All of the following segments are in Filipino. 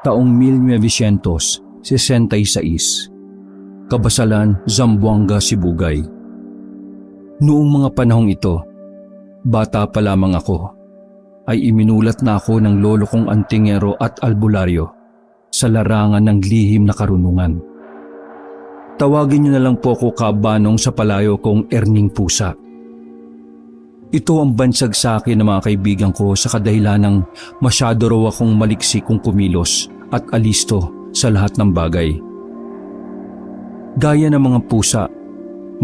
taong 1966. Kabasalan, Zamboanga, Sibugay. Noong mga panahong ito, bata pa lamang ako, ay iminulat na ako ng lolo kong antingero at albularyo sa larangan ng lihim na karunungan. Tawagin niyo na lang po ako kabanong sa palayo kong Erning Pusa. Ito ang bansag sa akin ng mga kaibigan ko sa kadahilan ng masyado raw akong maliksi kung kumilos at alisto sa lahat ng bagay. Gaya ng mga pusa,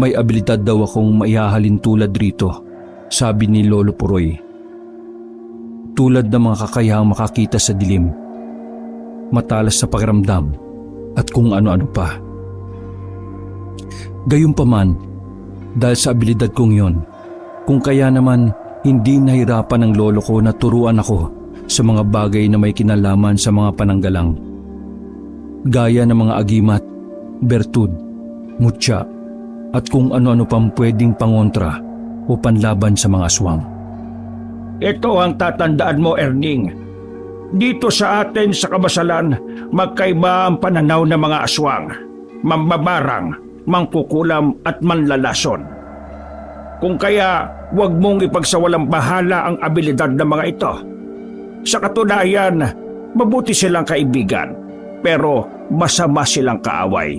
may abilidad daw akong maihahalin tulad rito, sabi ni Lolo Puroy. Tulad ng mga kakayahang makakita sa dilim, matalas sa pakiramdam at kung ano-ano pa. Gayunpaman, dahil sa abilidad kong yon, kung kaya naman hindi nahirapan ng lolo ko na turuan ako sa mga bagay na may kinalaman sa mga pananggalang. Gaya ng mga agimat, bertud, mutya at kung ano-ano pang pwedeng pangontra o panlaban sa mga aswang. Ito ang tatandaan mo, Erning. Dito sa atin sa Kabasalan, magkaiba ang pananaw ng mga aswang, mambabarang, mangkukulam at manlalason. Kung kaya, huwag mong ipagsawalang bahala ang abilidad ng mga ito. Sa katunayan, mabuti silang kaibigan, pero masama silang kaaway.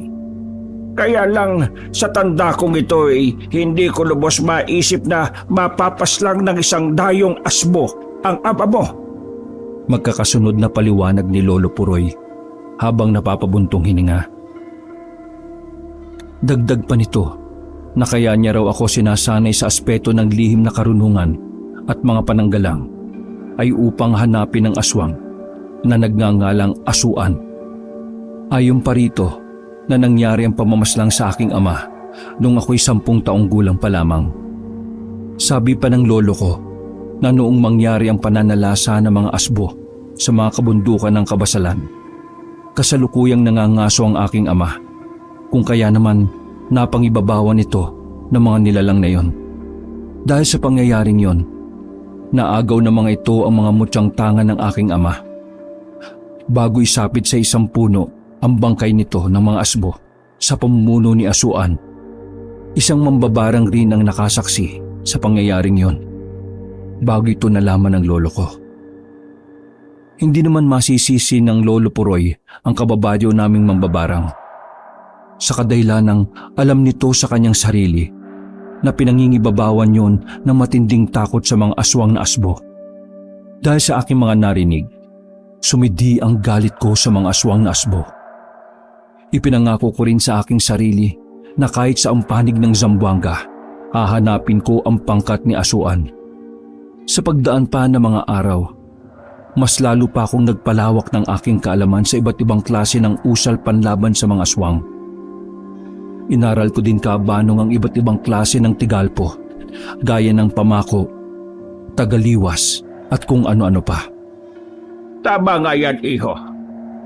Kaya lang sa tanda kong ito ay hindi ko lubos maisip na mapapaslang ng isang dayong asbo ang ama mo. Magkakasunod na paliwanag ni Lolo Puroy habang napapabuntong hininga. Dagdag pa nito na kaya niya raw ako sinasanay sa aspeto ng lihim na karunungan at mga pananggalang ay upang hanapin ang aswang na nagngangalang Asuan. Ayon pa rito na nangyari ang pamamaslang sa aking ama nung ako'y 10 taong gulang pa lamang. Sabi pa ng lolo ko na noong mangyari ang pananalasa ng mga asbo sa mga kabundukan ng Kabasalan, kasalukuyang nangangaso ang aking ama, kung kaya naman napangibabawan ito ng mga nilalang na yon. Dahil sa pangyayaring yon, naagaw ng mga ito ang mga mutyang tangan ng aking ama. Bago isapit sa isang puno ang bangkay nito ng mga asbo sa pamumuno ni Asuan, isang mambabarang rin ang nakasaksi sa pangyayaring yon. Bago ito nalaman ng lolo ko. Hindi naman masisisi ng Lolo Puroy ang kababayo naming mambabarang. Sa kadahilan ng alam nito sa kanyang sarili na pinangingibabawan yon ng matinding takot sa mga aswang na asbo. Dahil sa aking mga narinig, sumidi ang galit ko sa mga aswang na asbo. Ipinangako ko rin sa aking sarili na kahit sa panig ng Zamboanga, hahanapin ko ang pangkat ni Asuan. Sa pagdaan pa ng mga araw, mas lalo pa akong nagpalawak ng aking kaalaman sa iba't ibang klase ng usal panlaban sa mga aswang. Inaral ko din kabanong ang iba't ibang klase ng tigalpo, gaya ng pamako, tagaliwas at kung ano-ano pa. Tama nga yan, iho.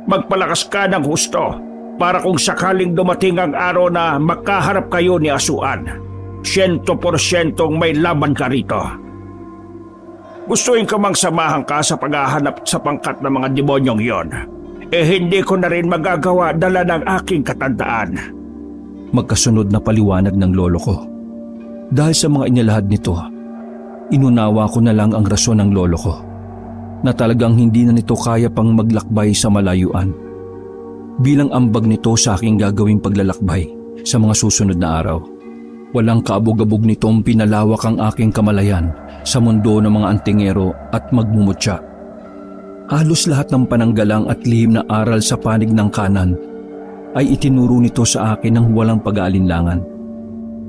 Magpalakas ka ng husto para kung sakaling dumating ang araw na makaharap kayo ni Asuan, 100% may laban ka rito. Gustuin ko mang samahan ka sa paghahanap sa pangkat ng mga demonyong yon. Hindi ko na rin magagawa dala ng aking katandaan. Magkasunod na paliwanag ng lolo ko. Dahil sa mga inilahad nito, inunawa ko na lang ang rason ng lolo ko na talagang hindi na nito kaya pang maglakbay sa malayuan. Bilang ambag nito sa aking gagawing paglalakbay sa mga susunod na araw, walang kaabog-abog nitong pinalawak ang aking kamalayan sa mundo ng mga antingero at magmumutya. Halos lahat ng pananggalang at lihim na aral sa panig ng kanan ay itinuro nito sa akin ng walang pag-aalinlangan.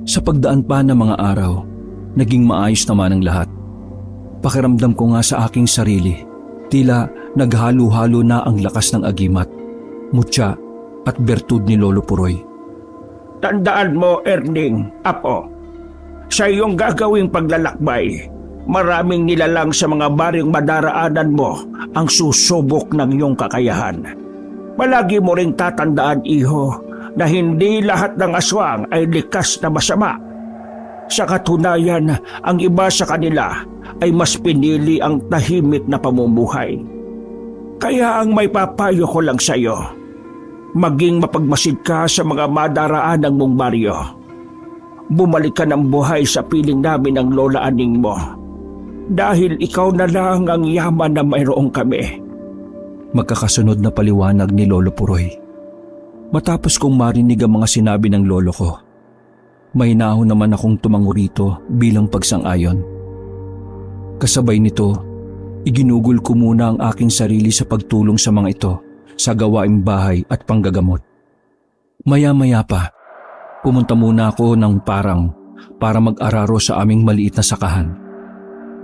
Sa pagdaan pa ng mga araw, naging maayos naman ang lahat. Pakiramdam ko nga sa aking sarili, tila naghalo-halo na ang lakas ng agimat, mutya at bertud ni Lolo Puroy. Tandaan mo, Erning, apo, sa iyong gagawing paglalakbay, maraming nilalang sa mga baring madaraanan mo ang susubok ng iyong kakayahan. Palagi mo ring tatandaan, iho, na hindi lahat ng aswang ay likas na masama. Sa katunayan, ang iba sa kanila ay mas pinili ang tahimik na pamumuhay. Kaya ang may papayo ko lang sa iyo, maging mapagmasid ka sa mga madaraanan mong baryo. Bumalik ka ng buhay sa piling namin ng lola aning mo. Dahil ikaw na lang ang yaman na mayroong kami. Magkakasunod na paliwanag ni Lolo Puroy. Matapos kong marinig ang mga sinabi ng lolo ko, may nahon naman akong tumango rito bilang pagsang-ayon. Kasabay nito, iginugol ko muna ang aking sarili sa pagtulong sa mga ito sa gawaing bahay at panggagamot. Maya-maya pa, pumunta muna ako ng parang para mag-araro sa aming maliit na sakahan.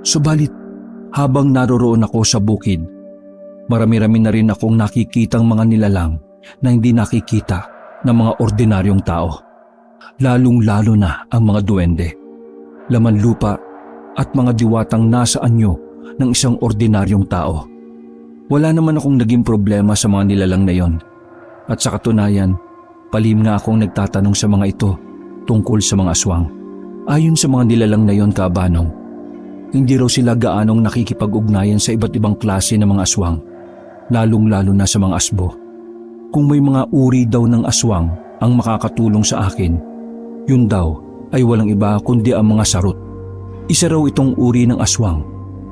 Subalit, habang naroroon ako sa bukid, marami-rami na rin akong nakikitang mga nilalang na hindi nakikita ng mga ordinaryong tao. Lalong-lalo na ang mga duwende, laman lupa at mga diwatang nasa anyo ng isang ordinaryong tao. Wala naman akong naging problema sa mga nilalang na yon. At sa katunayan, palihim nga akong nagtatanong sa mga ito tungkol sa mga aswang. Ayon sa mga nilalang na yon, Kaabanong, hindi raw sila gaanong nakikipag-ugnayan sa iba't ibang klase ng mga aswang, lalong-lalo na sa mga asbo. Kung may mga uri daw ng aswang ang makakatulong sa akin, yun daw ay walang iba kundi ang mga sarot. Isa raw itong uri ng aswang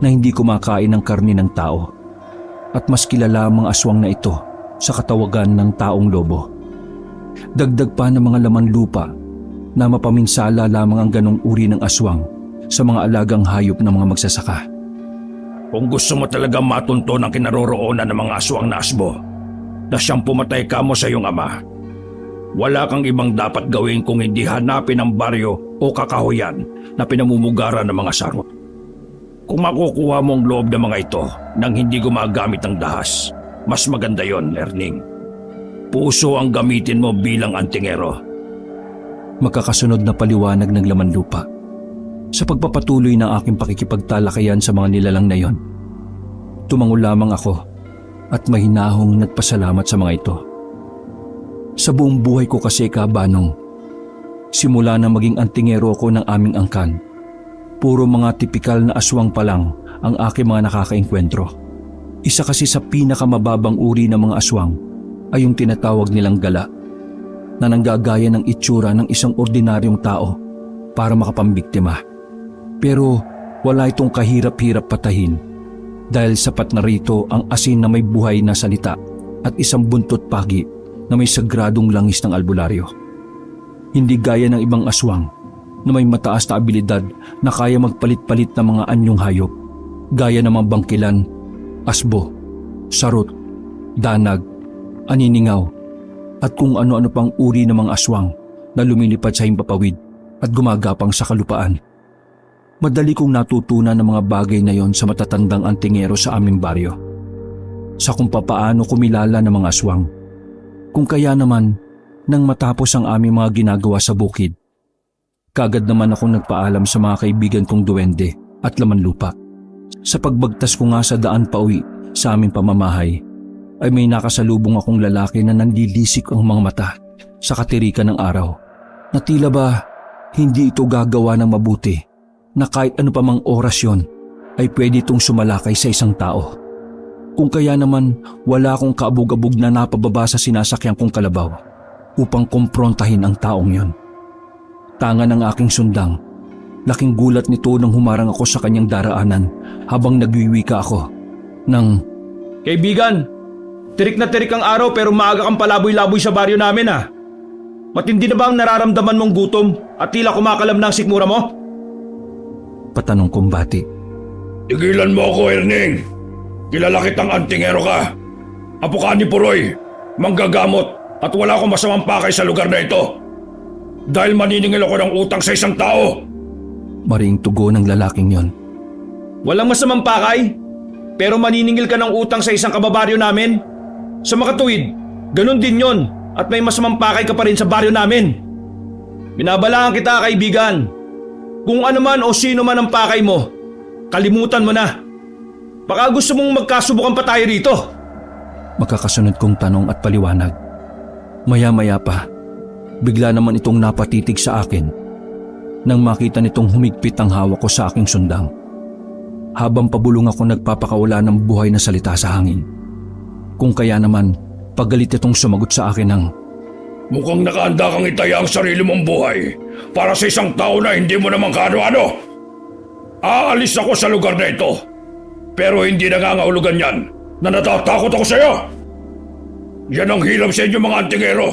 na hindi kumakain ng karne ng tao. At mas kilala ang mga aswang na ito sa katawagan ng taong lobo. Dagdag pa ng mga laman lupa na mapaminsala lamang ang ganong uri ng aswang sa mga alagang hayop ng mga magsasaka. Kung gusto mo talaga matunton ang kinaroroonan ng mga aswang na asbo na siyang pumatay ka mo sa iyong ama, wala kang ibang dapat gawin kung hindi hanapin ang baryo o kakahuyan na pinamumugaran ng mga sarot. Kung makukuha mo ang loob ng mga ito nang hindi gumagamit ng dahas, mas maganda yon, Erning. Puso ang gamitin mo bilang antingero. Magkakasunod na paliwanag ng laman lupa. Sa pagpapatuloy ng aking pakikipagtalakayan sa mga nilalang na yon, tumango lamang ako at mahinahong nagpasalamat sa mga ito. Sa buong buhay ko kasi, Kaabanong, simula na maging antingero ako ng aming angkan, puro mga tipikal na aswang pa lang ang aking mga nakakaengkwentro. Isa kasi sa pinakamababang uri ng mga aswang ay yung tinatawag nilang gala, na nanggagaya ng itsura ng isang ordinaryong tao para makapambiktima. Pero wala itong kahirap-hirap patahin dahil sapat na rito ang asin na may buhay na salita at isang buntot pagi na may sagradong langis ng albularyo. Hindi gaya ng ibang aswang na may mataas na abilidad na kaya magpalit-palit ng mga anyong hayop, gaya ng mga bangkilan, asbo, sarot, danag, aniningaw, at kung ano-ano pang uri ng mga aswang na lumilipad sa himpapawid at gumagapang sa kalupaan. Madali kong natutunan ng mga bagay na yon sa matatandang antingero sa aming baryo. Sa kung papaano kumilala ng mga aswang. Kung kaya naman, nang matapos ang aming mga ginagawa sa bukid, kaagad naman akong nagpaalam sa mga kaibigan kong duwende at laman lupa. Sa pagbagtas ko nga sa daan pauwi sa aming pamamahay, ay may nakasalubong akong lalaki na nanlilisik ang mga mata sa katirikan ng araw, na tila ba hindi ito gagawa ng mabuti, na kahit ano pa mang oras yon ay pwede itong sumalakay sa isang tao. Kung kaya naman wala akong kaabog-abog na napababa sa sinasakyan kong kalabaw upang kumprontahin ang taong yon. Tanga ng aking sundang, laking gulat nito nang humarang ako sa kanyang daraanan habang nagwiwika ako ng, Kaibigan, tirik na tirik ang araw pero maaga kang palaboy-laboy sa baryo namin ah. Matindi na ba ang nararamdaman mong gutom at tila kumakalam na ang sikmura mo? Patanong kong bati. Tigilan mo ako, Erning. Kilala kitang antingero ka. Apo ka ni Puroy, manggagamot at wala akong masamang pakay sa lugar na ito. Dahil maniningil ako ng utang sa isang tao. Maring tugon ng lalaking yon. Walang masamang pakay, pero maniningil ka ng utang sa isang kababaryo namin. Sa makatuwid, ganun din yon at may masamang pakay ka pa rin sa baryo namin. Binabalaan kita, kaibigan. Kung ano man o sino man ang pakay mo, kalimutan mo na. Baka gusto mong magkasubukan pa tayo rito. Magkakasunod kong tanong at paliwanag. Maya-maya pa, bigla naman itong napatitig sa akin nang makita nitong humigpit ang hawak ko sa aking sundang. Habang pabulong ako nagpapakawala ng buhay na salita sa hangin. Kung kaya naman, pagalit itong sumagot sa akin ng, Mukhang nakahanda kang itaya ang sarili mong buhay para sa isang tao na hindi mo naman kaano-ano. Aalis ako sa lugar na ito, pero hindi nangangahulugan yan na natatakot ako sa iyo. Yan ang hirap sa inyo mga antingero.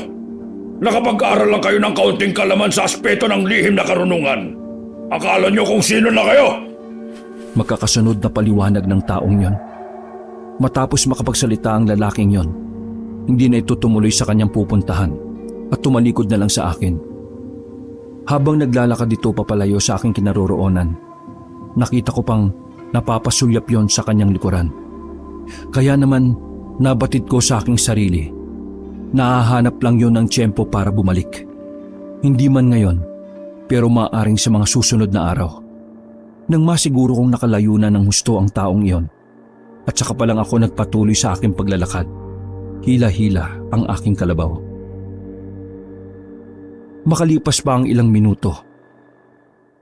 Nakapag-aaral lang kayo ng kaunting kalaman sa aspeto ng lihim na karunungan. Akala nyo kung sino na kayo? magkakasunod na paliwanag ng taong yon. Matapos makapagsalita ang lalaking yon, hindi na ito tumuloy sa kanyang pupuntahan at tumalikod na lang sa akin. Habang naglalakad dito papalayo sa aking kinaroroonan, nakita ko pang napapasulyap yon sa kanyang likuran. Kaya naman nabatid ko sa aking sarili, nahahanap lang yon ng tiyempo para bumalik. Hindi man ngayon, pero maaaring sa mga susunod na araw. Nang masiguro kong nakalayo na ng husto ang taong iyon, at saka pa lang ako nagpatuloy sa aking paglalakad, hila-hila ang aking kalabaw. Makalipas pa ang ilang minuto,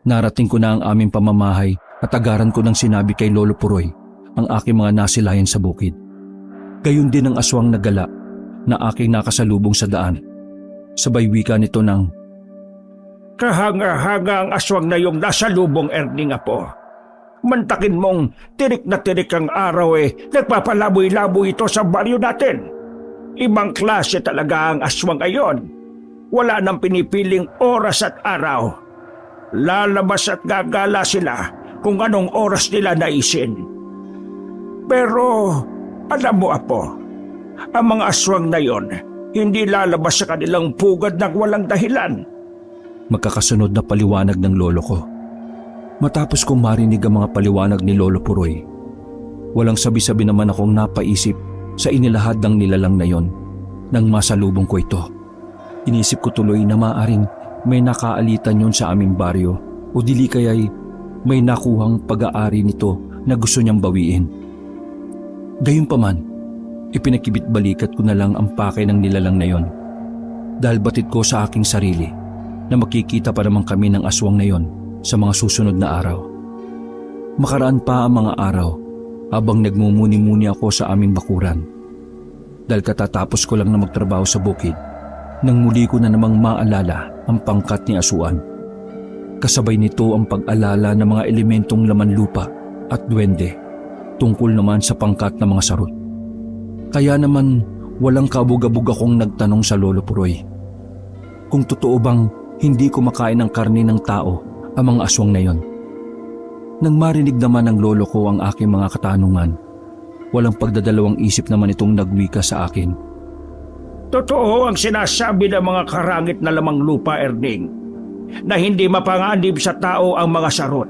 narating ko na ang aming pamamahay at agaran ko nang sinabi kay Lolo Puroy ang aking mga nasilayan sa bukid. Gayon din ang aswang na gala na aking nakasalubong sa daan. Sabay wika nito ng, Kahanga-hanga ang aswang na yung nasa lubong, Erning Apo. Mantakin mong tirik na tirik ang araw nagpapalaboy-laboy ito sa baryo natin. Ibang klase talaga ang aswang ayon. Wala nang pinipiling oras at araw. Lalabas at gagala sila kung anong oras nila naisin. Pero alam mo, Apo, ang mga aswang na yon hindi lalabas sa kanilang pugad ng walang dahilan. magkakasunod na paliwanag ng lolo ko. Matapos kong marinig ang mga paliwanag ni Lolo Puroy, walang sabi-sabi naman akong napaisip sa inilahad ng nilalang na yon nang masalubong ko ito. Inisip ko tuloy na maaring may nakaalitan yon sa aming baryo o dili kaya'y may nakuhang pag-aari nito na gusto niyang bawiin. Gayunpaman, ipinakibit balikat ko na lang ang pakay ng nilalang na yon dahil batid ko sa aking sarili na makikita pa naman kami ng aswang na yon sa mga susunod na araw. Makaraan pa ang mga araw habang nagmumuni-muni ako sa aming bakuran. Dahil katatapos ko lang na magtrabaho sa bukid, nang muli ko na namang maalala ang pangkat ni Asuan. Kasabay nito ang pag-alala ng mga elementong laman lupa at duwende tungkol naman sa pangkat ng mga sarot. Kaya naman walang kabog-abog akong nagtanong sa Lolo Puroy kung totoo bang hindi kumakain ng karne ng tao ang mga aswang na yon. Nang marinig naman ng lolo ko ang aking mga katanungan, walang pagdadalawang isip naman itong nagwika sa akin. Totoo ang sinasabi ng mga karangit na lamang lupa, Erning, na hindi mapanganib sa tao ang mga sarot.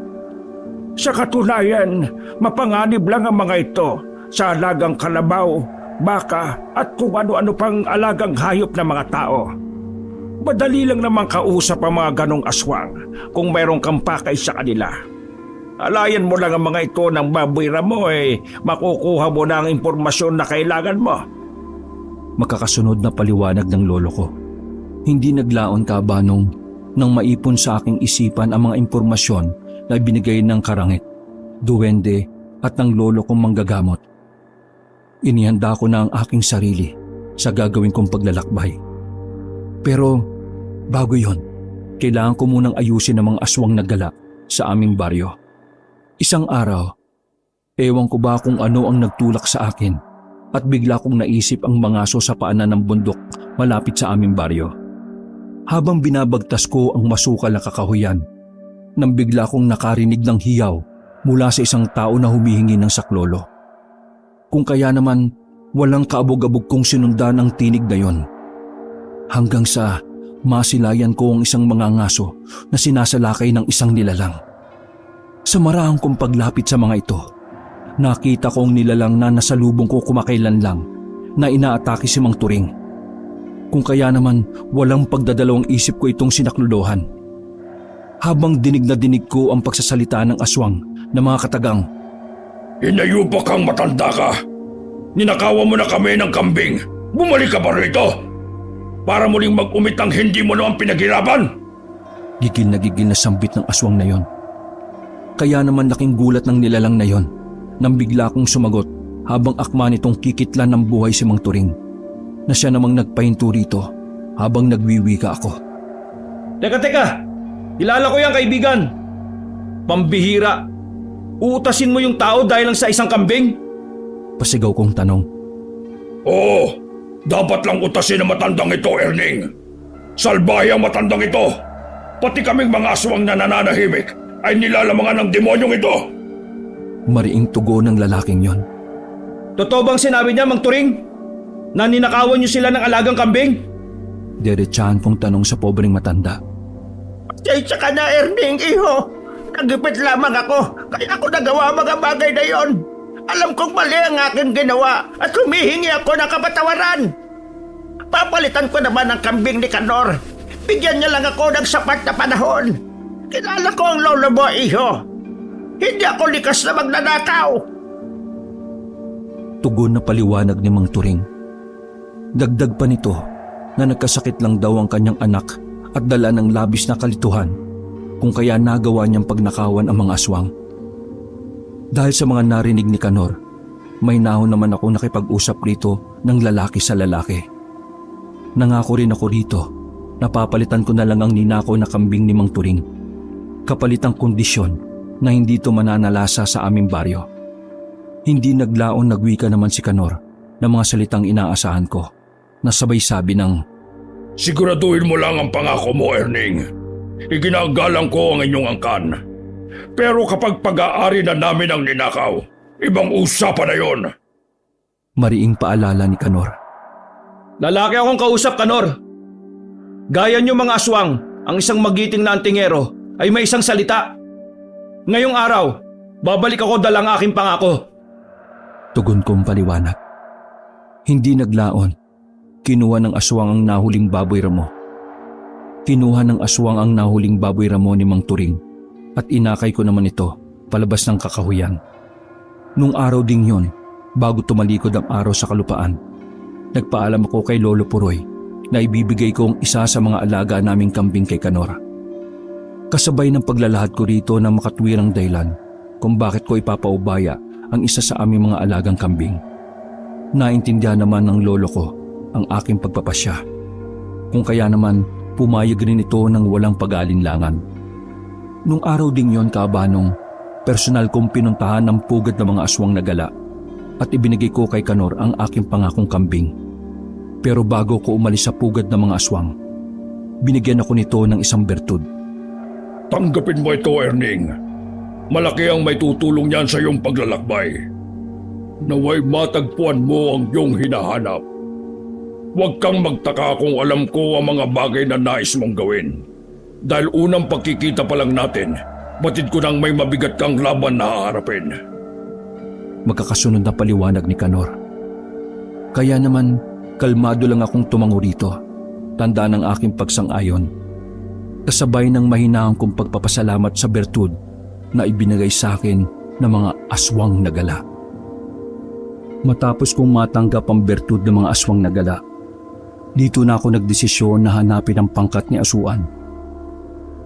Sa katunayan, mapanganib lang ang mga ito sa alagang kalabaw, baka at kung ano-ano pang alagang hayop ng mga tao. Madali lang naman kausap ang mga ganong aswang kung mayroong kang pakay sa kanila. Alayan mo lang ang mga ito ng babwira mo makukuha mo na ang impormasyon na kailangan mo. Magkakasunod na paliwanag ng lolo ko. Hindi naglaon kabanong nang maipon sa aking isipan ang mga impormasyon na binigay ng karangit, duwende at ng lolo kong manggagamot. Inihanda ko na ang aking sarili sa gagawin kong paglalakbay. Pero bago yon, kailangan ko munang ayusin ang mga aswang na gala sa aming baryo. Isang araw, ewan ko ba kung ano ang nagtulak sa akin at bigla kong naisip ang mangaso sa paanan ng bundok malapit sa aming baryo. Habang binabagtas ko ang masukal na kakahuyan, nang bigla kong nakarinig ng hiyaw mula sa isang tao na humihingi ng saklolo. Kung kaya naman walang kaabog-abog kong sinundan ang tinig na yon. Hanggang sa masilayan ko ang isang mangangaso na sinasalakay ng isang nilalang. Sa maraang kong paglapit sa mga ito, nakita ko ang nilalang na nasalubong ko kumakailan lang na inaatake si Mang Turing. Kung kaya naman walang pagdadalawang isip ko itong sinaklolohan. Habang dinig na dinig ko ang pagsasalita ng aswang na mga katagang, Inayupa kang matanda ka. Ninakawan mo na kami ng kambing. Bumalik ka pa rito para muling mag-umit ang hindi mo naman pinaghirapan. Gigil na sambit ng aswang na yon. Kaya naman laking gulat ng nilalang na yon nang bigla kong sumagot habang akma nitong kikitlan ng buhay si Mang Turing na siya namang nagpahinto rito habang nagwiwika ako. Teka! Kilala ko yan, kaibigan! Pambihira! Uutasin mo yung tao dahil lang sa isang kambing? Pasigaw kong tanong. Oo, dapat lang utasin ang matandang ito, Erning. Salbahe ang matandang ito. Pati kaming mga aswang na nananahimik ay nilalamangan ng demonyong ito. Mariing tugo ng lalaking yon. Totoo bang sinabi niya, Mang Turing? Na ninakawan niyo sila ng alagang kambing? Diretsahan kong tanong sa pobreng matanda. Pasensya ka na, Erning, iho. Nagipit lamang ako, kaya ako nagawa mga bagay na yon. Alam kong mali ang aking ginawa at humihingi ako ng kapatawaran. Papalitan ko naman ang kambing ni Kanor. Bigyan niya lang ako ng sapat na panahon. Kilala ko ang lolo mo, iho. Hindi ako likas na magnanakaw. Tugon na paliwanag ni Mang Turing. Dagdag pa nito na nagkasakit lang daw ang kanyang anak at dala ng labis na kalituhan kung kaya nagawa niyang pagnakawan ang mga aswang. Dahil sa mga narinig ni Kanor, may nahon naman ako nakipag-usap rito ng lalaki sa lalaki. Nangako rin ako rito na papalitan ko na lang ang ninakaw na kambing ni Mang Turing. Kapalitang kondisyon na hindi ito mananalasa sa aming baryo. Hindi naglaon nagwika naman si Kanor ng mga salitang inaasahan ko na sabay sabi ng, Siguraduhin mo lang ang pangako mo, Erning. Iginagalang ko ang inyong angkan. Pero kapag pag-aari na namin ang ninakaw, ibang usapan na yon. Mariing paalala ni Kanor. Lalaki akong kausap, Kanor. Gaya niyo mga aswang, ang isang magiting na antingero ay may isang salita. Ngayong araw, babalik ako dalang aking pangako. Tugon kong paliwanag. Hindi naglaon. Kinuha ng aswang ang nahuling baboy ramo. Kinuha ng aswang ang nahuling baboy ramo ni Mang Turing at inakay ko naman ito palabas ng kakahuyan. Nung araw ding yon, bago tumalikod ang araw sa kalupaan, nagpaalam ako kay Lolo Puroy na ibibigay ko ang isa sa mga alaga naming kambing kay Kanor. Kasabay ng paglalahad ko rito ng makatwirang dahilan kung bakit ko ipapaubaya ang isa sa aming mga alagang kambing. Naintindihan naman ng lolo ko ang aking pagpapasya. Kung kaya naman pumayag rin ito ng walang pag-aalinlangan. Nung araw ding yon, Kaabanong, personal kong pinuntahan ang pugad ng mga aswang na gala at ibinigay ko kay Kanor ang aking pangakong kambing. Pero bago ko umalis sa pugad ng mga aswang, binigyan ako nito ng isang bertud. Tanggapin mo ito, Erning. Malaki ang may tutulong niyan sa iyong paglalakbay. Naway matagpuan mo ang iyong hinahanap. Huwag kang magtaka kung alam ko ang mga bagay na nais mong gawin. Dahil unang pagkikita pa lang natin, batid ko nang may mabigat kang laban na haharapin. Magkakasunod na paliwanag ni Kanor. Kaya naman, kalmado lang akong tumango rito. Tanda ng aking pagsang-ayon. Kasabay ng mahinahang kong pagpapasalamat sa bertud na ibinigay sa akin ng mga aswang na gala. Matapos kong matanggap ang bertud ng mga aswang na gala, dito na ako nagdesisyon na hanapin ang pangkat ni Asuan.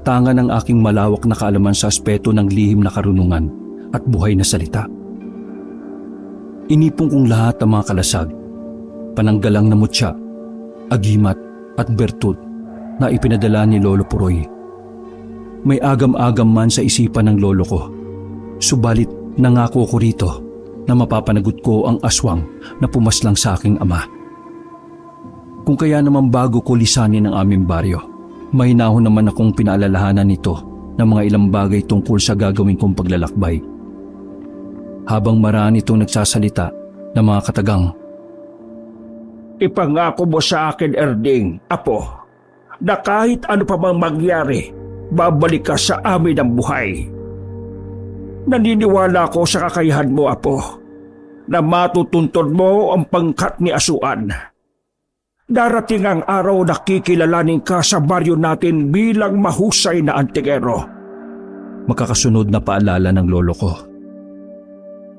Tanga ng aking malawak na kaalaman sa aspeto ng lihim na karunungan at buhay na salita. Inipon kong lahat ang mga kalasag, pananggalang na mutya, agimat at bertud na ipinadala ni Lolo Puroy. May agam-agam man sa isipan ng lolo ko, subalit nangako ko rito na mapapanagot ko ang aswang na pumaslang sa aking ama. Kung kaya naman bago ko lisanin ang aming baryo, may nahon naman akong pinaalalahanan nito ng mga ilang bagay tungkol sa gagawin kong paglalakbay. Habang marami itong nagsasalita ng mga katagang, Ipangako mo sa akin, Erning, apo, na kahit ano pa mang mangyari, babalik ka sa amin ng buhay. Naniniwala ko sa kakayahan mo, apo, na matutuntun mo ang pangkat ni Asuan. Darating ang araw na kikilalanin ka sa baryo natin bilang mahusay na antingero. Makakasunod na paalala ng lolo ko.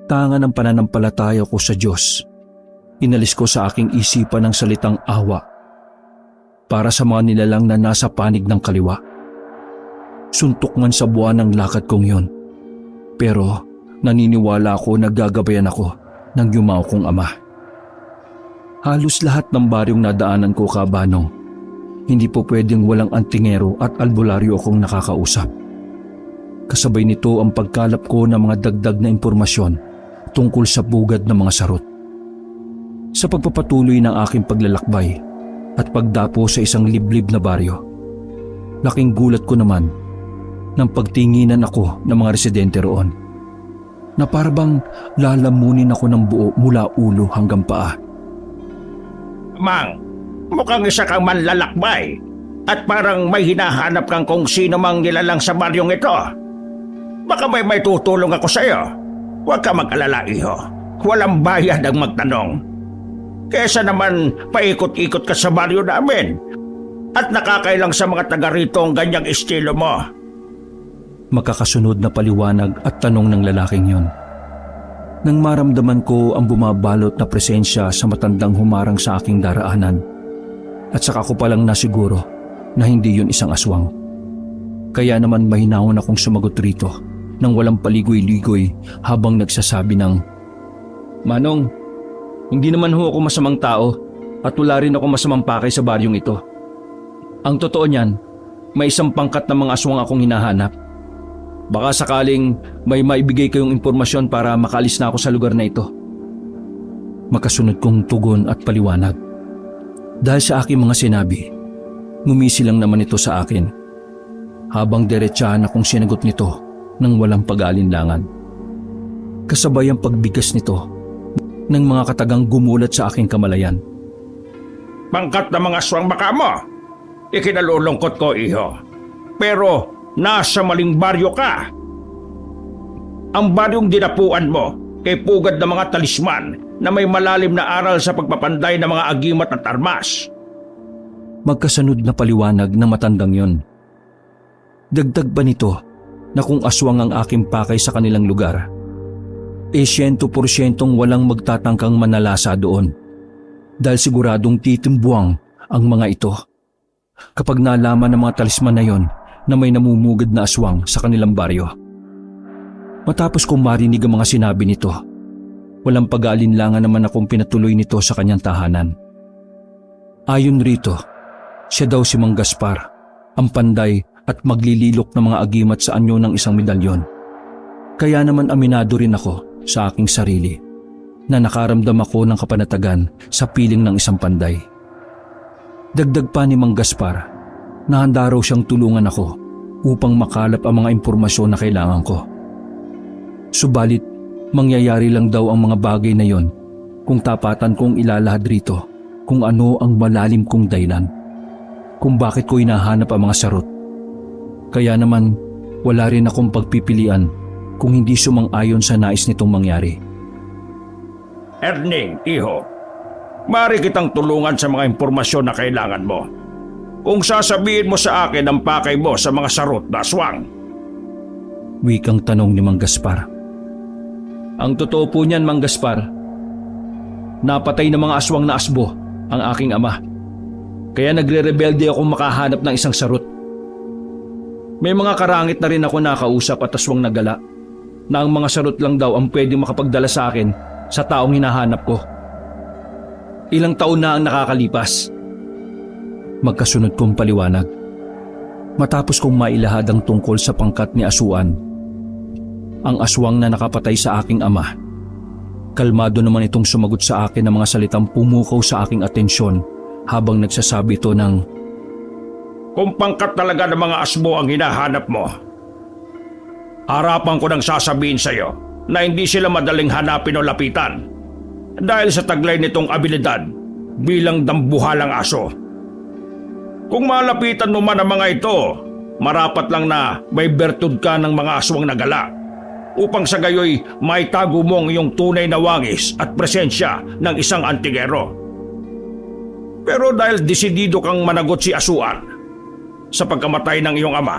Tanga ng pananampalataya ko sa Diyos, inalis ko sa aking isipan ng salitang awa para sa mga nilalang na nasa panig ng kaliwa. Suntok man sa buwan ng lakad kong yon, pero naniniwala ako na gagabayan ako ng yumao kong ama. Halos lahat ng baryong nadaanan ko, Kabanong, hindi po pwedeng walang antingero at albularyo akong nakakausap. Kasabay nito ang pagkalap ko ng mga dagdag na impormasyon tungkol sa bugad ng mga sarot. Sa pagpapatuloy ng aking paglalakbay at pagdapo sa isang liblib na baryo, laking gulat ko naman nang pagtinginan ako ng mga residente roon na parabang lalamunin ako ng buo mula ulo hanggang paa. Mang, mukhang isa kang manlalakbay at parang may hinahanap kang kung sino mang nilalang sa baryong ito. Baka may tutulong ako sa iyo. Huwag ka mag-alala, iho. Walang bayad ang magtanong. Kesa naman paikot-ikot ka sa baryo namin at nakakailang sa mga taga rito ang ganyang estilo mo. Magkakasunod na paliwanag at tanong ng lalaking yon. Nang maramdaman ko ang bumabalot na presensya sa matandang humarang sa aking daraanan, at saka ko palang nasiguro na hindi yun isang aswang. Kaya naman mahinahon akong sumagot rito nang walang paligoy-ligoy habang nagsasabi ng, "Manong, hindi naman ho ako masamang tao at wala rin ako masamang pakay sa baryong ito. Ang totoo niyan, may isang pangkat na mga aswang akong hinahanap. Baka sakaling may maibigay kayong impormasyon para makalis na ako sa lugar na ito." Makasunod kong tugon at paliwanag. Dahil sa aking mga sinabi, ngumisi lang naman ito sa akin, habang diretsahan akong sinagot nito nang walang pag-aalinlangan. Kasabay ang pagbigas nito ng mga katagang gumulat sa aking kamalayan. Pangkat na mga aswang baka mo. Ikinalulungkot ko, iho. Pero nasa maling baryo ka. Ang baryong dinapuan mo ay pugad ng mga talisman na may malalim na aral sa pagpapanday ng mga agimat at armas. Magkasunod na paliwanag ng matandang yon. Dagdag pa nito na kung aswang ang aking pakay sa kanilang lugar, 100% walang magtatangkang manalasa doon dahil siguradong titimbuang ang mga ito kapag nalaman ng mga talisman na yon na may namumugad na aswang sa kanilang baryo. Matapos kong marinig ang mga sinabi nito, walang pag-aalinlangan naman akong pinatuloy nito sa kanyang tahanan. Ayon rito, siya daw si Mang Gaspar, ang panday at maglililok ng mga agimat sa anyo ng isang medalyon. Kaya naman aminado rin ako sa aking sarili na nakaramdam ako ng kapanatagan sa piling ng isang panday. Dagdag pa ni Mang Gaspar na handa raw siyang tulungan ako upang makalap ang mga impormasyon na kailangan ko. Subalit, mangyayari lang daw ang mga bagay na yon kung tapatan kong ilalahad rito kung ano ang malalim kong dahilan, kung bakit ko hinahanap ang mga sarot. Kaya naman, wala rin akong pagpipilian kung hindi sumang-ayon sa nais nitong mangyari. Erning, iho, maaari kitang tulungan sa mga impormasyon na kailangan mo. Kung sasabihin mo sa akin ang pakay mo sa mga sarot na aswang. Wikang tanong ni Mang Gaspar. Ang totoo po niyan, Mang Gaspar, napatay ng mga aswang na asbo ang aking ama. Kaya nagre-rebelde akong makahanap ng isang sarot. May mga karangit na rin ako nakausap at aswang na gala na ang mga sarot lang daw ang pwedeng makapagdala sa akin sa taong hinahanap ko. Ilang taon na ang nakakalipas. Magkasunod kong paliwanag. Matapos kong mailahad ang tungkol sa pangkat ni Asuan, ang aswang na nakapatay sa aking ama, kalmado naman itong sumagot sa akin ng mga salitang pumukaw sa aking atensyon habang nagsasabi ito ng, Kung pangkat talaga ng mga asbo ang hinahanap mo, harapan ko nang sasabihin sa iyo na hindi sila madaling hanapin o lapitan dahil sa taglay nitong abilidad bilang dambuhalang aso. Kung malapitan mo man ang mga ito, marapat lang na may bertud ka ng mga aswang na gala upang sa gayoy maitago mong iyong tunay na wangis at presensya ng isang antigero. Pero dahil desidido kang managot si Asuan sa pagkamatay ng iyong ama,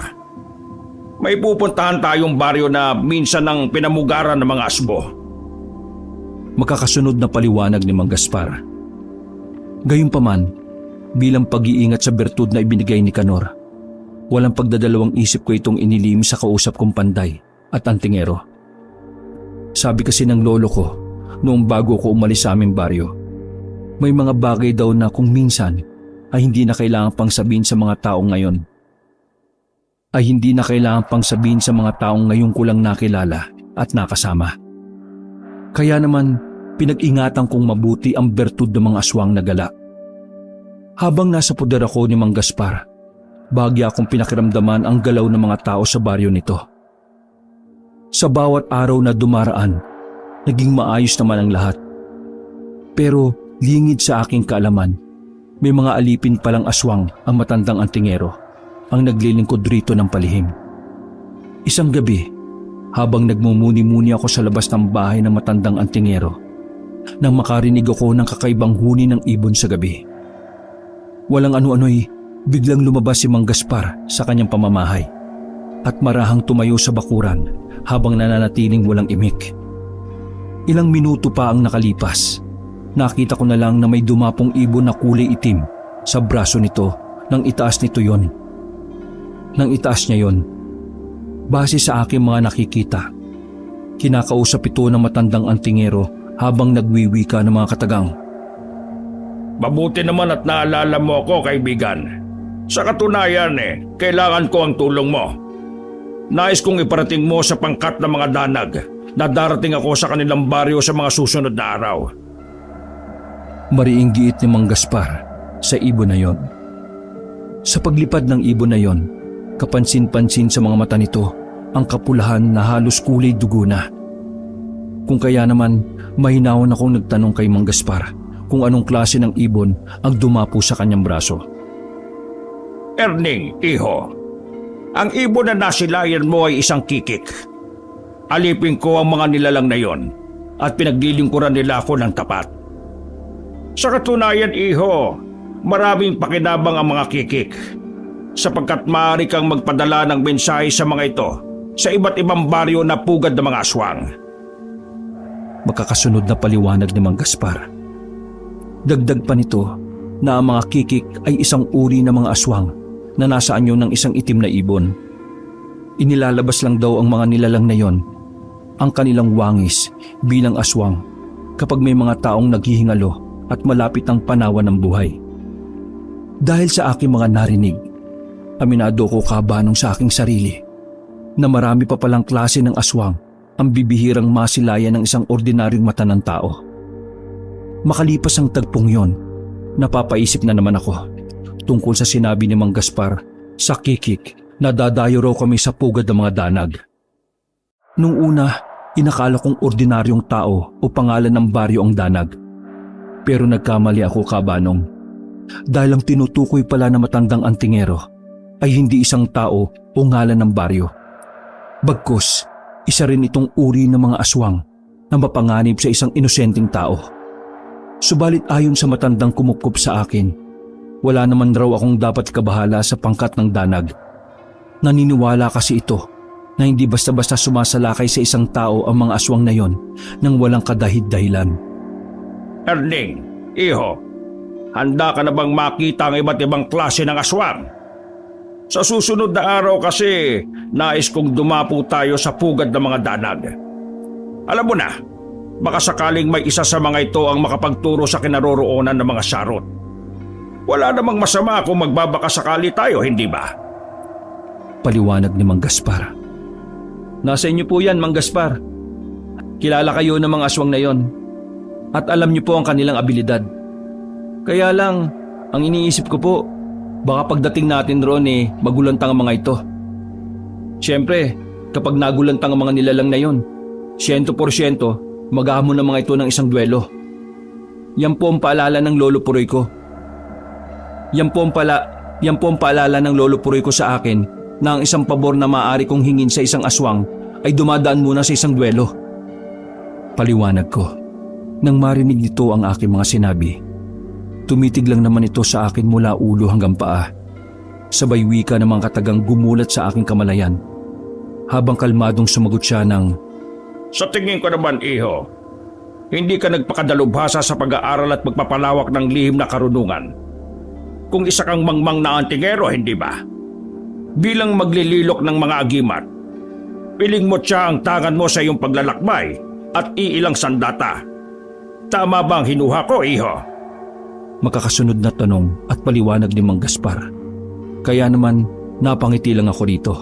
may pupuntahan tayong baryo na minsan ng pinamugaran ng mga asbo. Magkakasunod na paliwanag ni Mang Gaspar. Gayunpaman, bilang pag-iingat sa bertud na ibinigay ni Kanor, walang pagdadalawang isip ko itong inilim sa kausap kong panday at antingero. Sabi kasi ng lolo ko noong bago ko umalis sa aming baryo. May mga bagay daw na kung minsan ay hindi na kailangan pang sabihin sa mga taong ngayon. Ngayon ko lang nakilala at nakasama. Kaya naman pinag-ingatan kong mabuti ang bertud ng mga aswang na gala. Habang nasa puder ako ni Mang Gaspar, bahagya akong pinakiramdaman ang galaw ng mga tao sa baryo nito. Sa bawat araw na dumaraan, naging maayos naman ang lahat. Pero lingid sa aking kaalaman, may mga alipin palang aswang ang matandang antingero ang naglilingkod rito ng palihim. Isang gabi, habang nagmumuni-muni ako sa labas ng bahay ng matandang antingero, nang makarinig ako ng kakaibang huni ng ibon sa gabi. Walang ano-ano'y biglang lumabas si Mang Gaspar sa kanyang pamamahay at marahang tumayo sa bakuran habang nananatiling walang imik. Ilang minuto pa ang nakalipas, nakita ko na lang na may dumapong ibon na kulay itim sa braso nito nang itaas niya yon. Base sa aking mga nakikita, kinakausap ito ng matandang antingero habang nagwiwika ng mga katagang. Mabuti naman at naalala mo ako, kaibigan. Sa katunayan kailangan ko ang tulong mo. Nais kong iparating mo sa pangkat ng mga danag na darating ako sa kanilang baryo sa mga susunod na araw. Mariing giit ni Mang Gaspar sa ibon na yon. Sa paglipad ng ibon na yon, kapansin-pansin sa mga mata nito ang kapulahan na halos kulay dugo na. Kung kaya naman, mahinawan akong nagtanong kay Mang Gaspar kung anong klase ng ibon ang dumapo sa kanyang braso. Erning, iho, ang ibon na nasilayan mo ay isang kikik. Alipin ko ang mga nilalang na yon at pinaglilingkuran nila ako ng tapat. Sa katunayan, iho, maraming pakinabang ang mga kikik sapagkat maaari kang magpadala ng mensahe sa mga ito sa iba't ibang baryo na pugad ng mga aswang. Magkakasunod na paliwanag ni Mang Gaspar. Dagdag pa nito na ang mga kikik ay isang uri ng mga aswang na nasa anyo ng isang itim na ibon. Inilalabas lang daw ang mga nilalang na yon, ang kanilang wangis bilang aswang kapag may mga taong naghihingalo at malapit ang panawan ng buhay. Dahil sa aking mga narinig, aminado ko kabanong sa aking sarili na marami pa palang klase ng aswang ang bibihirang masilayan ng isang ordinaryong mata ng tao. Makalipas ang tagpong yon, napapaisip na naman ako tungkol sa sinabi ni Mang Gaspar sa kikik na dadayo raw kami sa pugad ng mga danag. Nung una, inakala kong ordinaryong tao o pangalan ng baryo ang danag. Pero nagkamali ako, kabanong. Dahil ang tinutukoy pala na matandang antingero ay hindi isang tao o ngalan ng baryo. Bagkus, isa rin itong uri ng mga aswang na mapanganib sa isang inosenteng tao. Subalit ayon sa matandang kumupkup sa akin, wala naman raw akong dapat kabahala sa pangkat ng danag. Naniniwala kasi ito na hindi basta-basta sumasalakay sa isang tao ang mga aswang na yon nang walang kadahid-dahilan. Erning, iho, handa ka na bang makita ang iba't ibang klase ng aswang? Sa susunod na araw kasi, nais kong dumapo tayo sa pugad ng mga danag. Alam mo na, baka sakaling may isa sa mga ito ang makapagturo sa kinaroroonan ng mga sarot. Wala namang masama kung magbabaka sakali tayo, hindi ba? Paliwanag ni Mang Gaspar. Nasa inyo po yan, Mang Gaspar. Kilala kayo ng mga aswang na yon at alam niyo po ang kanilang abilidad. Kaya lang, ang iniisip ko po, baka pagdating natin roon magulantang ang mga ito. Siyempre, kapag nagulantang ang mga nilalang na yon, 100% mag-ahamon ng mga ito ng isang duelo. Yan po ang paalala ng lolo puroy ko. Yan po ang paalala ng lolo puroy ko sa akin na ang isang pabor na maaari kong hingin sa isang aswang ay dumadaan muna sa isang duelo. Paliwanag ko. Nang marinig nito ang aking mga sinabi, tumitig lang naman ito sa akin mula ulo hanggang paa. Sabay wika ng mga katagang gumulat sa aking kamalayan. Habang kalmadong sumagot siya ng, Sa tingin ko naman, iho, hindi ka nagpakadalubhasa sa pag-aaral at magpapalawak ng lihim na karunungan. Kung isa kang mangmang na antingero, hindi ba? Bilang maglililok ng mga agimat, piling mo siya ang tangan mo sa iyong paglalakbay at iilang sandata Tama bang hinuha ko, iho? Makakasunod na tanong at paliwanag ni Mang Gaspar. Kaya naman napangiti lang ako rito.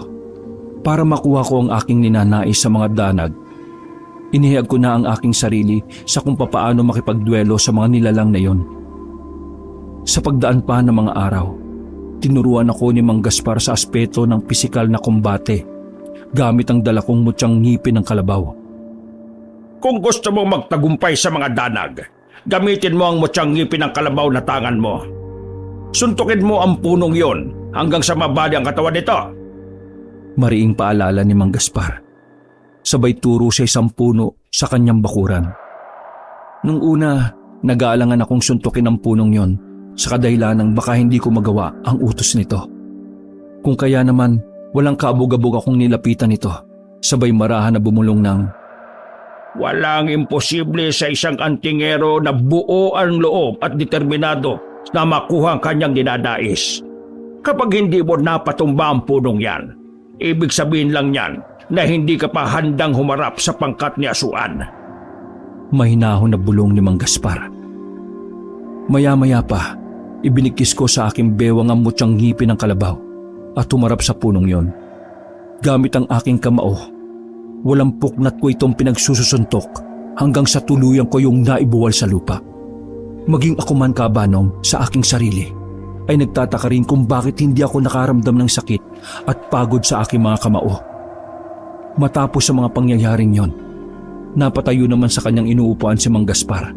Para makuha ko ang aking ninanais sa mga danag, inihayag ko na ang aking sarili sa kung papaano makipagduelo sa mga nilalang na yon. Sa pagdaan pa ng mga araw, tinuruan ako ni Mang Gaspar sa aspeto ng pisikal na kumbate gamit ang dala kong mutyang ngipin ng kalabaw. Kung gusto mong magtagumpay sa mga danag, gamitin mo ang mutyang ngipin ng kalabaw na tangan mo. Suntukin mo ang punong yon hanggang sa mabali ang katawan nito. Mariing paalala ni Mang Gaspar. Sabay turo sa isang puno sa kanyang bakuran. Nung una, nag-aalangan akong suntukin ang punong yon sa kadahilanang baka hindi ko magawa ang utos nito. Kung kaya naman, walang kaabog-abog akong nilapitan nito, sabay marahan na bumulong ng, Walang imposible sa isang antingero na buo ang loob at determinado na makuha ang kanyang dinadais. Kapag hindi mo napatumba ang punong yan, ibig sabihin lang yan na hindi ka pa handang humarap sa pangkat ni Asuan. Mahinahon na bulong ni Mang Gaspar. Maya-maya pa, ibinikis ko sa aking bewang ang mutyang ngipin ng kalabaw at humarap sa punong yon. Gamit ang aking kamao, walang puknat ko itong pinagsususuntok hanggang sa tuluyan ko yung naibuwal sa lupa. Maging ako man, Kabanong, sa aking sarili, ay nagtataka rin kung bakit hindi ako nakaramdam ng sakit at pagod sa aking mga kamao. Matapos sa mga pangyayaring yon, napatayo naman sa kanyang inuupuan si Mang Gaspar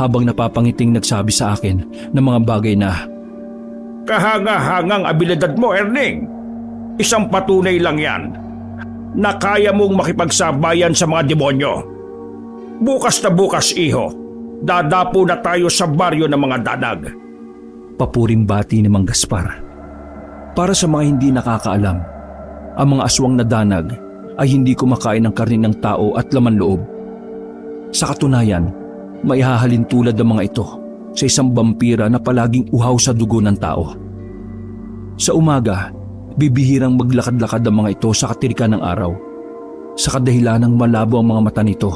habang napapangiting nagsabi sa akin ng mga bagay na, Kahanga-hangang abilidad mo, Erning. Isang patunay lang yan na kaya mong makipagsabayan sa mga demonyo. Bukas na bukas, iho, dadapo na tayo sa baryo ng mga danag. Papuring bati ni Mang Gaspar. Para sa mga hindi nakakaalam, ang mga aswang na danag ay hindi kumakain ng karne ng tao at laman loob. Sa katunayan, maihahalin tulad ng mga ito sa isang vampira na palaging uhaw sa dugo ng tao. Sa umaga, bibihirang maglakad-lakad ang mga ito sa katirikan ng araw, sa kadahilanang malabo ang mga mata nito.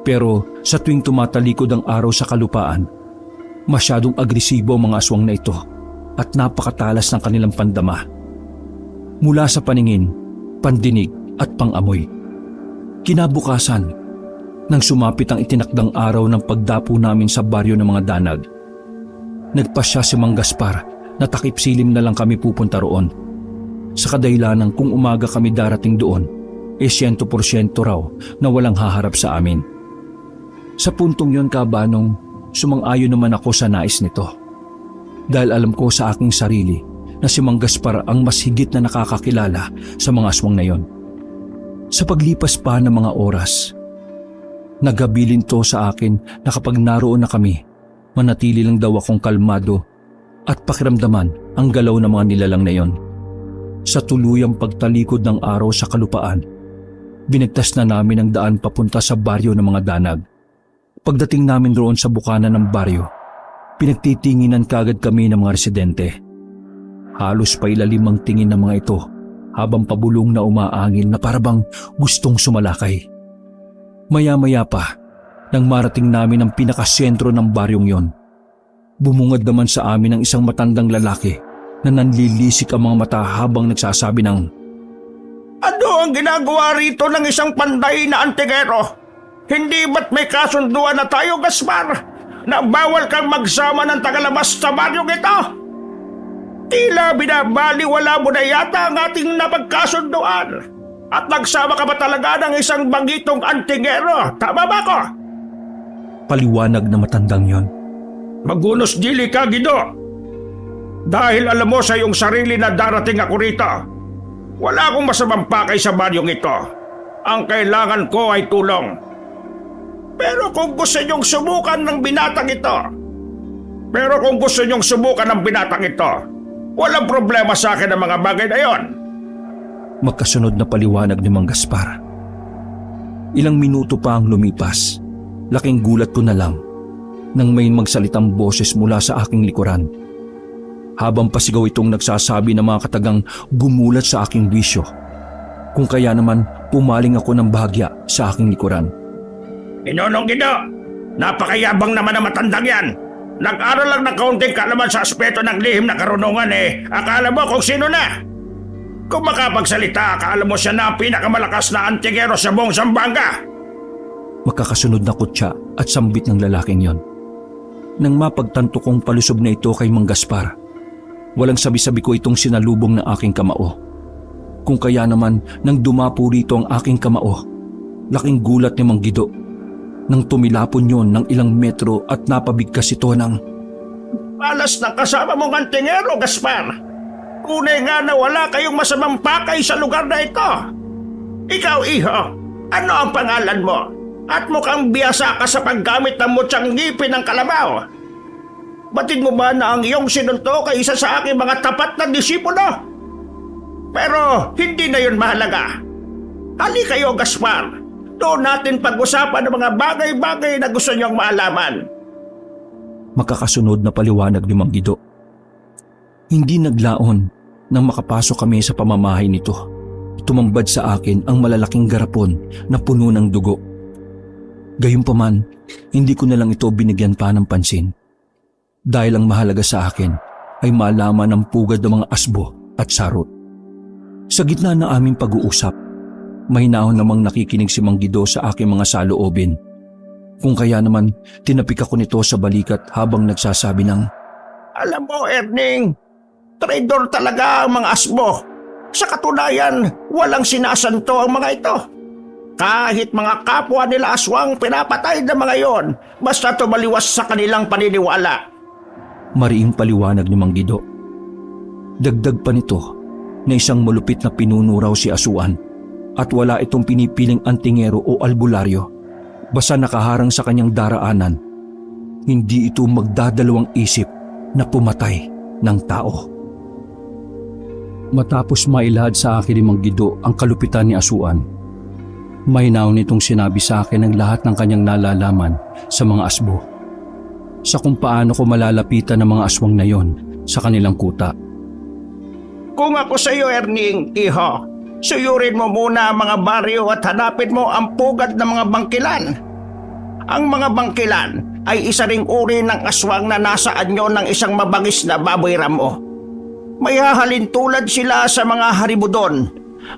Pero sa tuwing tumatalikod ang araw sa kalupaan, masyadong agresibo ang mga aswang na ito at napakatalas ng kanilang pandama. Mula sa paningin, pandinig at pangamoy. Kinabukasan, nang sumapit ang itinakdang araw ng pagdapo namin sa baryo ng mga danag, nagpasya si Mang Gaspar na takip silim na lang kami pupunta roon. Sa kadahilanang kung umaga kami darating doon, 100% raw na walang haharap sa amin. Sa puntong yon, Kabanong, sumang-ayon naman ako sa nais nito. Dahil alam ko sa aking sarili na si Mang Gaspar ang mas higit na nakakakilala sa mga aswang na yon. Sa paglipas pa ng mga oras, naghabilin to sa akin na kapag naroon na kami, manatili lang daw akong kalmado at pakiramdaman ang galaw ng mga nilalang na yon. Sa tuluyang pagtalikod ng araw sa kalupaan, binigtas na namin ang daan papunta sa baryo ng mga danag. Pagdating namin roon sa bukana ng baryo, pinagtitinginan kagad kami ng mga residente. Halos pailalim ang tingin ng mga ito habang pabulong na umaangin na parabang gustong sumalakay. Maya-maya pa, nang marating namin ang pinakasentro ng baryong yon, bumungad naman sa amin ang isang matandang lalaki na nanlilisik ang mga mata habang nagsasabi ng, Ano ang ginagawa rito ng isang panday na antigero? Hindi ba't may kasunduan na tayo, Gaspar, na bawal kang magsama ng tagalabas sa baryong ito? Tila binabaliwala mo na yata ang ating napagkasunduan at nagsama ka ba talaga ng isang bangitong antigero? Tama ba ko? Paliwanag na matandang yon. Magunos dili ka, Gido. Dahil alam mo sa iyong sarili na darating ako rito, wala akong masamang pakay sa baryong ito. Ang kailangan ko ay tulong. Pero kung gusto niyong subukan ng binatang ito, walang problema sa akin ang mga bagay na yon. Magkasunod na paliwanag ni Mang Gaspar. Ilang minuto pa ang lumipas, laking gulat ko na lang nang may magsalitang boses mula sa aking likuran. Habang pasigaw itong nagsasabi ng mga katagang gumulat sa aking bisyo. Kung kaya naman pumaling ako ng bahagya sa aking likuran. Inonong Gido, Napakayabang naman ang matandang yan. Nag-aral lang ng kaunting kaalaman sa aspeto ng lihim na karunungan akala mo kung sino na. Kung makapagsalita, akala mo siya na ang pinakamalakas na antingero sa buong Zamboanga. Magkakasunod na kutya at sambit ng lalaking yon. Nang mapagtanto kong palusob na ito kay Mang Gaspar, walang sabi-sabi ko itong sinalubong ng aking kamao. Kung kaya naman nang dumapo rito ang aking kamao, laking gulat ni Mang Guido nang tumilapon yon ng ilang metro at napabigkas ito ng... Malas ng kasama mong antingero, Gaspar. Tunay nga na wala kayong masamang pakay sa lugar na ito. Ikaw, iho, ano ang pangalan mo? At mukhang biyasa ka sa paggamit ng mutsang ngipin ng kalabaw. Batid mo ba na ang iyong sinuntok ay isa sa aking mga tapat na disipulo? Pero hindi na yun mahalaga. Hali kayo, Gaspar. Doon natin pag-usapan ng mga bagay-bagay na gusto niyong maalaman. Makakasunod na paliwanag ni Mang Guido. Hindi naglaon nang makapasok kami sa pamamahay nito. Tumambad sa akin ang malalaking garapon na puno ng dugo. Gayunpaman, hindi ko na lang ito binigyan pa ng pansin. Dahil ang mahalaga sa akin ay malaman ang pugad ng mga asbo at sarot. Sa gitna ng aming pag-uusap, mahinahon namang nakikinig si Mang Guido sa aking mga saloobin. Kung kaya naman, tinapik ako nito sa balikat habang nagsasabi ng... Alam mo, Erning, traidor talaga ang mga asbo. Sa katunayan, walang sinasanto ang mga ito. Kahit mga kapwa nila aswang pinapatay ng mga yon, basta tumaliwas sa kanilang paniniwala. Mariing paliwanag ni Mang Guido. Dagdag pa nito na isang malupit na pinuno raw si Asuan at wala itong pinipiling antingero o albularyo. Basta nakaharang sa kanyang daraanan, hindi ito magdadalawang isip na pumatay ng tao. Matapos mailahad sa akin ni Mang Guido ang kalupitan ni Asuan, mahinaw nitong sinabi sa akin ang lahat ng kanyang nalalaman sa mga asbo, sa kung paano ko malalapitan ng mga aswang na yon sa kanilang kuta. Kung ako sa iyo, Erning, iho, suyurin mo muna ang mga baryo at hanapin mo ang pugad ng mga bangkilan. Ang mga bangkilan ay isa ring uri ng aswang na nasa anyo ng isang mabangis na baboy ramo. May hahalin tulad sila sa mga haribudon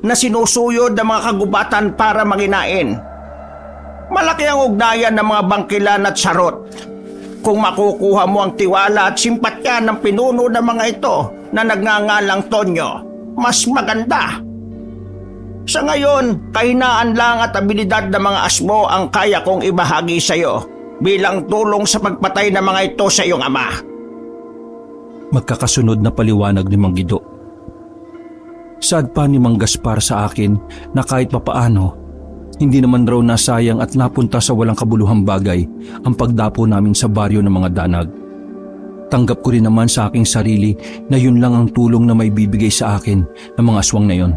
na sinusuyod ng mga kagubatan para manginain. Malaki ang ugnayan ng mga bangkilan at sarot. Kung makukuha mo ang tiwala at simpatya ng pinuno ng mga ito na nagngangalang Tonyo, mas maganda. Sa ngayon, kahinaan lang at abilidad ng mga asmo ang kaya kong ibahagi sa iyo bilang tulong sa pagpatay ng mga ito sa iyong ama. Magkakasunod na paliwanag ni Mang Guido. Sad pa ni Mang Gaspar sa akin na kahit papaano, hindi naman raw nasayang at napunta sa walang kabuluhang bagay ang pagdapo namin sa baryo ng mga danag. Tanggap ko rin naman sa aking sarili na yun lang ang tulong na may bibigay sa akin ng mga aswang na yon.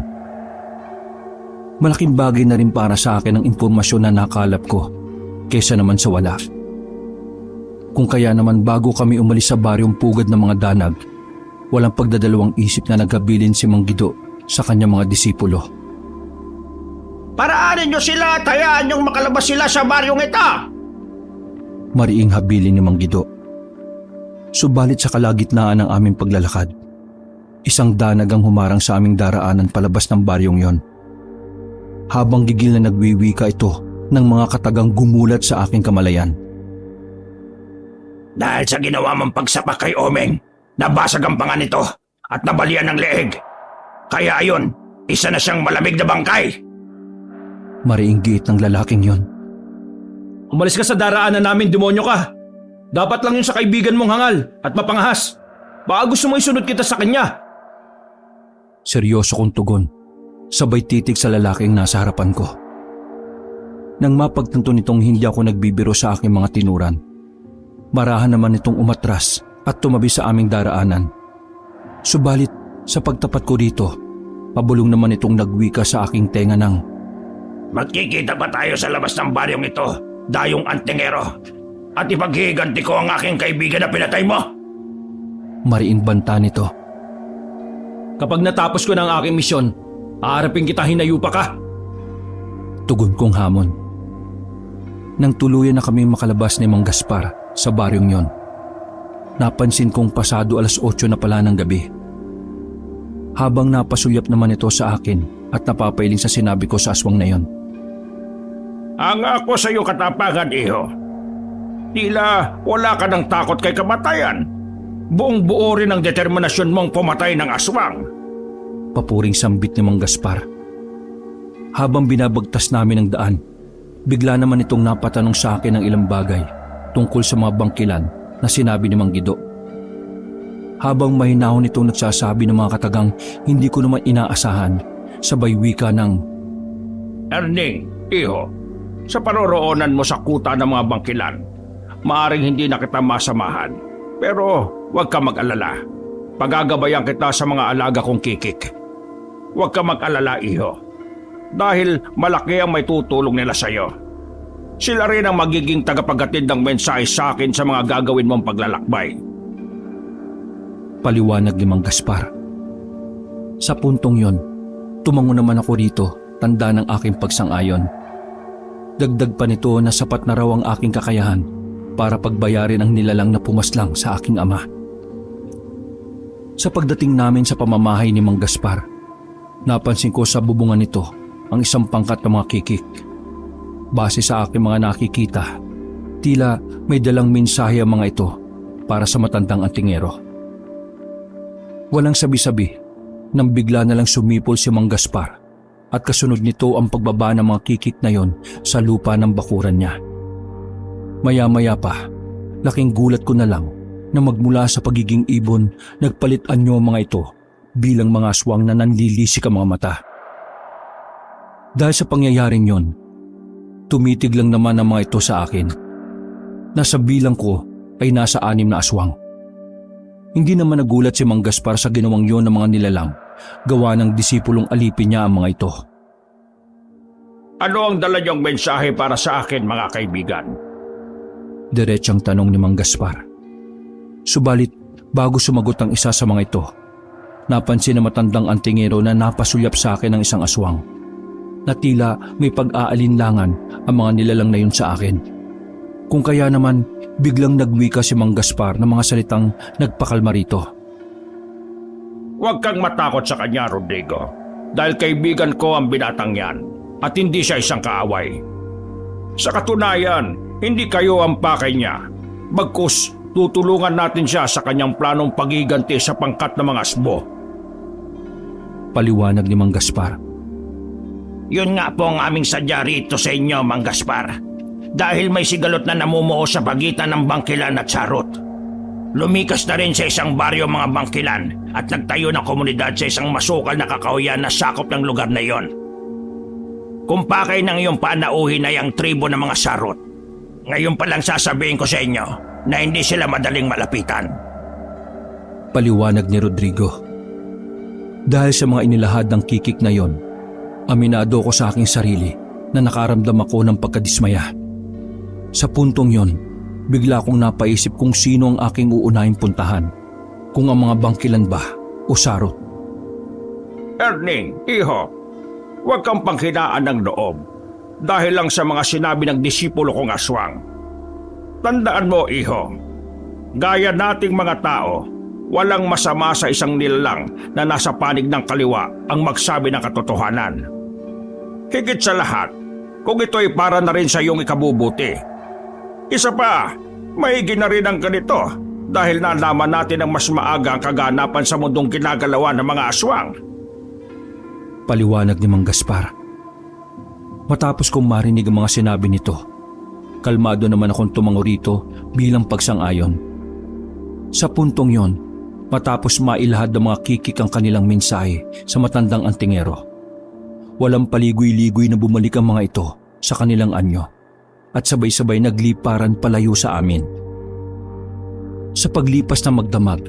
Malaking bagay na rin para sa akin ang impormasyon na nakalap ko kesa naman sa wala. Kung kaya naman bago kami umalis sa baryong pugad ng mga danag, walang pagdadalawang isip na naghabilin si Mang Guido sa kanyang mga disipulo. Paraanin niyo sila at hayaan niyong makalabas sila sa baryong ito! Mariing habilin ni Mang Guido. Subalit sa kalagitnaan ng aming paglalakad, isang danag ang humarang sa aming daraanan palabas ng baryong yon. Habang gigil na nagwiwika ito ng mga katagang gumulat sa aking kamalayan. Dahil sa ginawa mong pagsapak kay Omeng, nabasag ang panga nito at nabalian ng leeg. Kaya ayon, isa na siyang malamig na bangkay. Mariing giit ng lalaking yon. Umalis ka sa daraanan namin, demonyo ka. Dapat lang yun sa kaibigan mong hangal at mapangahas. Baka gusto mo isunod kita sa kanya. Seryoso kong tugon, sabay titig sa lalaking nasa harapan ko. Nang mapagtanto nitong hindi ako nagbibiro sa aking mga tinuran, marahan naman itong umatras at tumabi sa aming daraanan. Subalit sa pagtapat ko dito, pabulong naman itong nagwika sa aking tenga ng, Magkikita pa tayo sa labas ng baryong ito, dayong antingero, at ipaghihiganti ko ang aking kaibigan na pinatay mo. Mariing banta nito. Kapag natapos ko na ang aking misyon, aarapin kita hinayupa ka. Tugon kong hamon. Nang tuluyan na kami makalabas ni Mang Gaspar sa baryong yon, napansin kong pasado 8:00 na pala ng gabi. Habang napasulyap naman ito sa akin at napapailing sa sinabi ko sa aswang na yon. Ang ako sa iyo katapangan, iho. Tila wala ka ng takot kay kamatayan. Buong buo rin ang determinasyon mong pumatay ng aswang. Papuring sambit ni Mang Gaspar. Habang binabagtas namin ang daan, bigla naman itong napatanong sa akin ng ilang bagay tungkol sa mga bangkilan na sinabi ni Mang Guido. Habang mahinahon itong nagsasabi ng mga katagang hindi ko naman inaasahan, sabay wika ng, Erning, iho, sa paroroonan mo sa kuta ng mga bangkilan, maaring hindi na kita masamahan. Pero huwag ka mag-alala. Pagagabayan kita sa mga alaga kong kikik. Huwag ka mag-alala, iho. Dahil malaki ang may tutulong nila sa iyo. Sila rin ang magiging tagapaghatid ng mensahe sa akin sa mga gagawin mong paglalakbay. Paliwanag ni Mang Gaspar. Sa puntong yon, tumango naman ako rito, tanda ng aking pagsang-ayon. Dagdag pa nito na sapat na raw ang aking kakayahan para pagbayarin ang nilalang na pumaslang sa aking ama. Sa pagdating namin sa pamamahay ni Mang Gaspar, napansin ko sa bubungan nito ang isang pangkat ng mga kikik. Base sa aking mga nakikita, tila may dalang mensahe ang mga ito para sa matandang antingero. Walang sabi-sabi, nang bigla na lang sumipol si Mang Gaspar at kasunod nito ang pagbaba ng mga kikik na yon sa lupa ng bakuran niya. Maya-maya pa, laking gulat ko na lang na magmula sa pagiging ibon, nagpalit anyo ang mga ito bilang mga aswang na nanlilisik ang mga mata. Dahil sa pangyayaring yon, tumitig lang naman ang mga ito sa akin. Nasa bilang ko ay nasa 6 na aswang. Hindi naman nagulat si Mang Gaspar sa ginawang yon ng mga nilalang, gawa ng disipulong alipin niya ang mga ito. Ano ang dala niyong mensahe para sa akin, mga kaibigan? Diretsang tanong ni Mang Gaspar. Subalit, bago sumagot ang isa sa mga ito, napansin na matandang antingero na napasulyap sa akin ng isang aswang, na tila may pag-aalinlangan ang mga nilalang na yun sa akin. Kung kaya naman, biglang nagwika si Mang Gaspar ng mga salitang nagpakalma rito. Huwag kang matakot sa kanya, Rodrigo, dahil kaibigan ko ang binatang yan at hindi siya isang kaaway. Sa katunayan, hindi kayo ang pakay niya. Bagkus, tutulungan natin siya sa kanyang planong pagiganti sa pangkat ng mga asbo. Paliwanag ni Mang Gaspar. Yun nga po ang aming sadya rito sa inyo, Mang Gaspar. Dahil may sigalot na namumuo sa pagitan ng bangkilan at sarot. Lumikas na rin sa isang baryo mga bangkilan at nagtayo ng komunidad sa isang masukal na kakahuyan na sakop ng lugar na iyon. Kung pakay ng iyong panauhin ay ang tribo ng mga sarot, ngayon pa lang sasabihin ko sa inyo na hindi sila madaling malapitan. Paliwanag ni Rodrigo. Dahil sa mga inilahad ng kikik na yon, aminado ko sa aking sarili na nakaramdam ako ng pagkadismaya. Sa puntong yon, bigla akong napaisip kung sino ang aking uunahing puntahan, kung ang mga bangkilan ba o sarot. Erning, iho, huwag kang panghinaan ng loob dahil lang sa mga sinabi ng disipulo kong aswang. Tandaan mo, iho, gaya nating mga tao, walang masama sa isang nilalang na nasa panig ng kaliwa ang magsabi ng katotohanan. Higit sa lahat, kung ito'y para na rin sa iyong ikabubuti. Isa pa, maigi na rin ang ganito dahil nalaman natin ang mas maaga ang kaganapan sa mundong ginagalawan ng mga aswang. Paliwanag ni Mang Gaspar. Matapos kong marinig ang mga sinabi nito, kalmado naman akong tumango rito bilang pagsang-ayon. Sa puntong yon, matapos mailahad ng mga kikik ang kanilang mensahe sa matandang antingero, walang paligoy-ligoy na bumalik ang mga ito sa kanilang anyo at sabay-sabay nagliparan palayo sa amin. Sa paglipas ng magdamag,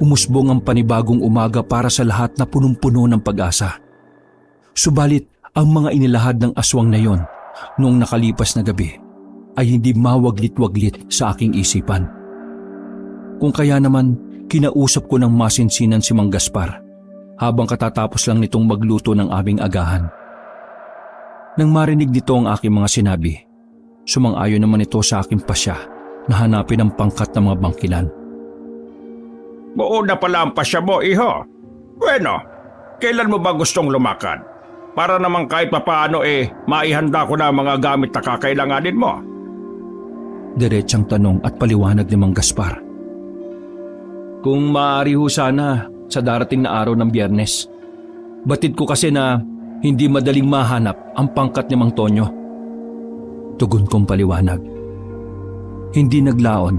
umusbong ang panibagong umaga para sa lahat na punong-puno ng pag-asa. Subalit ang mga inilahad ng aswang na yon noong nakalipas na gabi ay hindi mawaglit-waglit sa aking isipan. Kung kaya naman, kinausap ko ng masinsinan si Mang Gaspar habang katatapos lang nitong magluto ng aming agahan. Nang marinig nito ang aking mga sinabi, Sumang-ayon naman ito sa aking pasya na hanapin ang pangkat ng mga bangkilan. Buo na pala ang pasya mo, iho. Bueno, kailan mo ba gustong lumakad? Para naman kahit papaano maihanda ko na ang mga gamit na kakailanganin mo. Diretsang tanong at paliwanag ni Mang Gaspar. Kung maaari ho sana sa darating na araw ng Biyernes. Batid ko kasi na hindi madaling mahanap ang pangkat ni Mang Tonyo. Tugon kong paliwanag. Hindi naglaon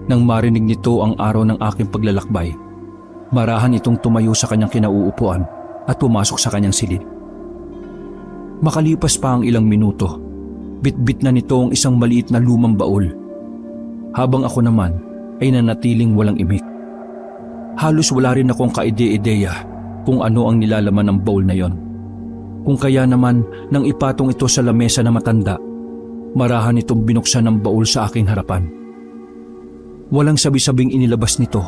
nang marinig nito ang araw ng aking paglalakbay. Marahan itong tumayo sa kanyang kinauupuan at pumasok sa kanyang silid. Makalipas pa ang ilang minuto, bitbit na nito ang isang maliit na lumang baul. Habang ako naman ay nanatiling walang imik. Halos wala rin akong kaide-ideya kung ano ang nilalaman ng baul na yon. Kung kaya naman nang ipatong ito sa lamesa na matanda, marahan itong binuksan ng baul sa aking harapan. Walang sabi-sabing inilabas nito